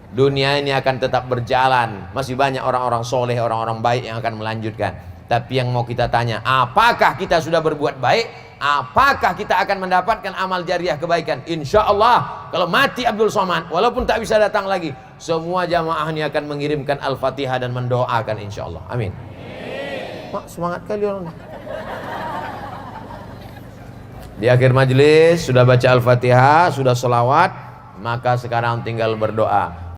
Dunia ini akan tetap berjalan. Masih banyak orang-orang soleh, orang-orang baik yang akan melanjutkan. Tapi yang mau kita tanya, apakah kita sudah berbuat baik? Apakah kita akan mendapatkan amal jariah kebaikan? Insya Allah, kalau mati Abdul Somad, walaupun tak bisa datang lagi, semua jamaah ini akan mengirimkan Al-Fatihah dan mendoakan insya Allah. Amin. Mak, semangat kali orang. Di akhir majelis sudah baca Al-Fatihah, sudah selawat, maka sekarang tinggal berdoa.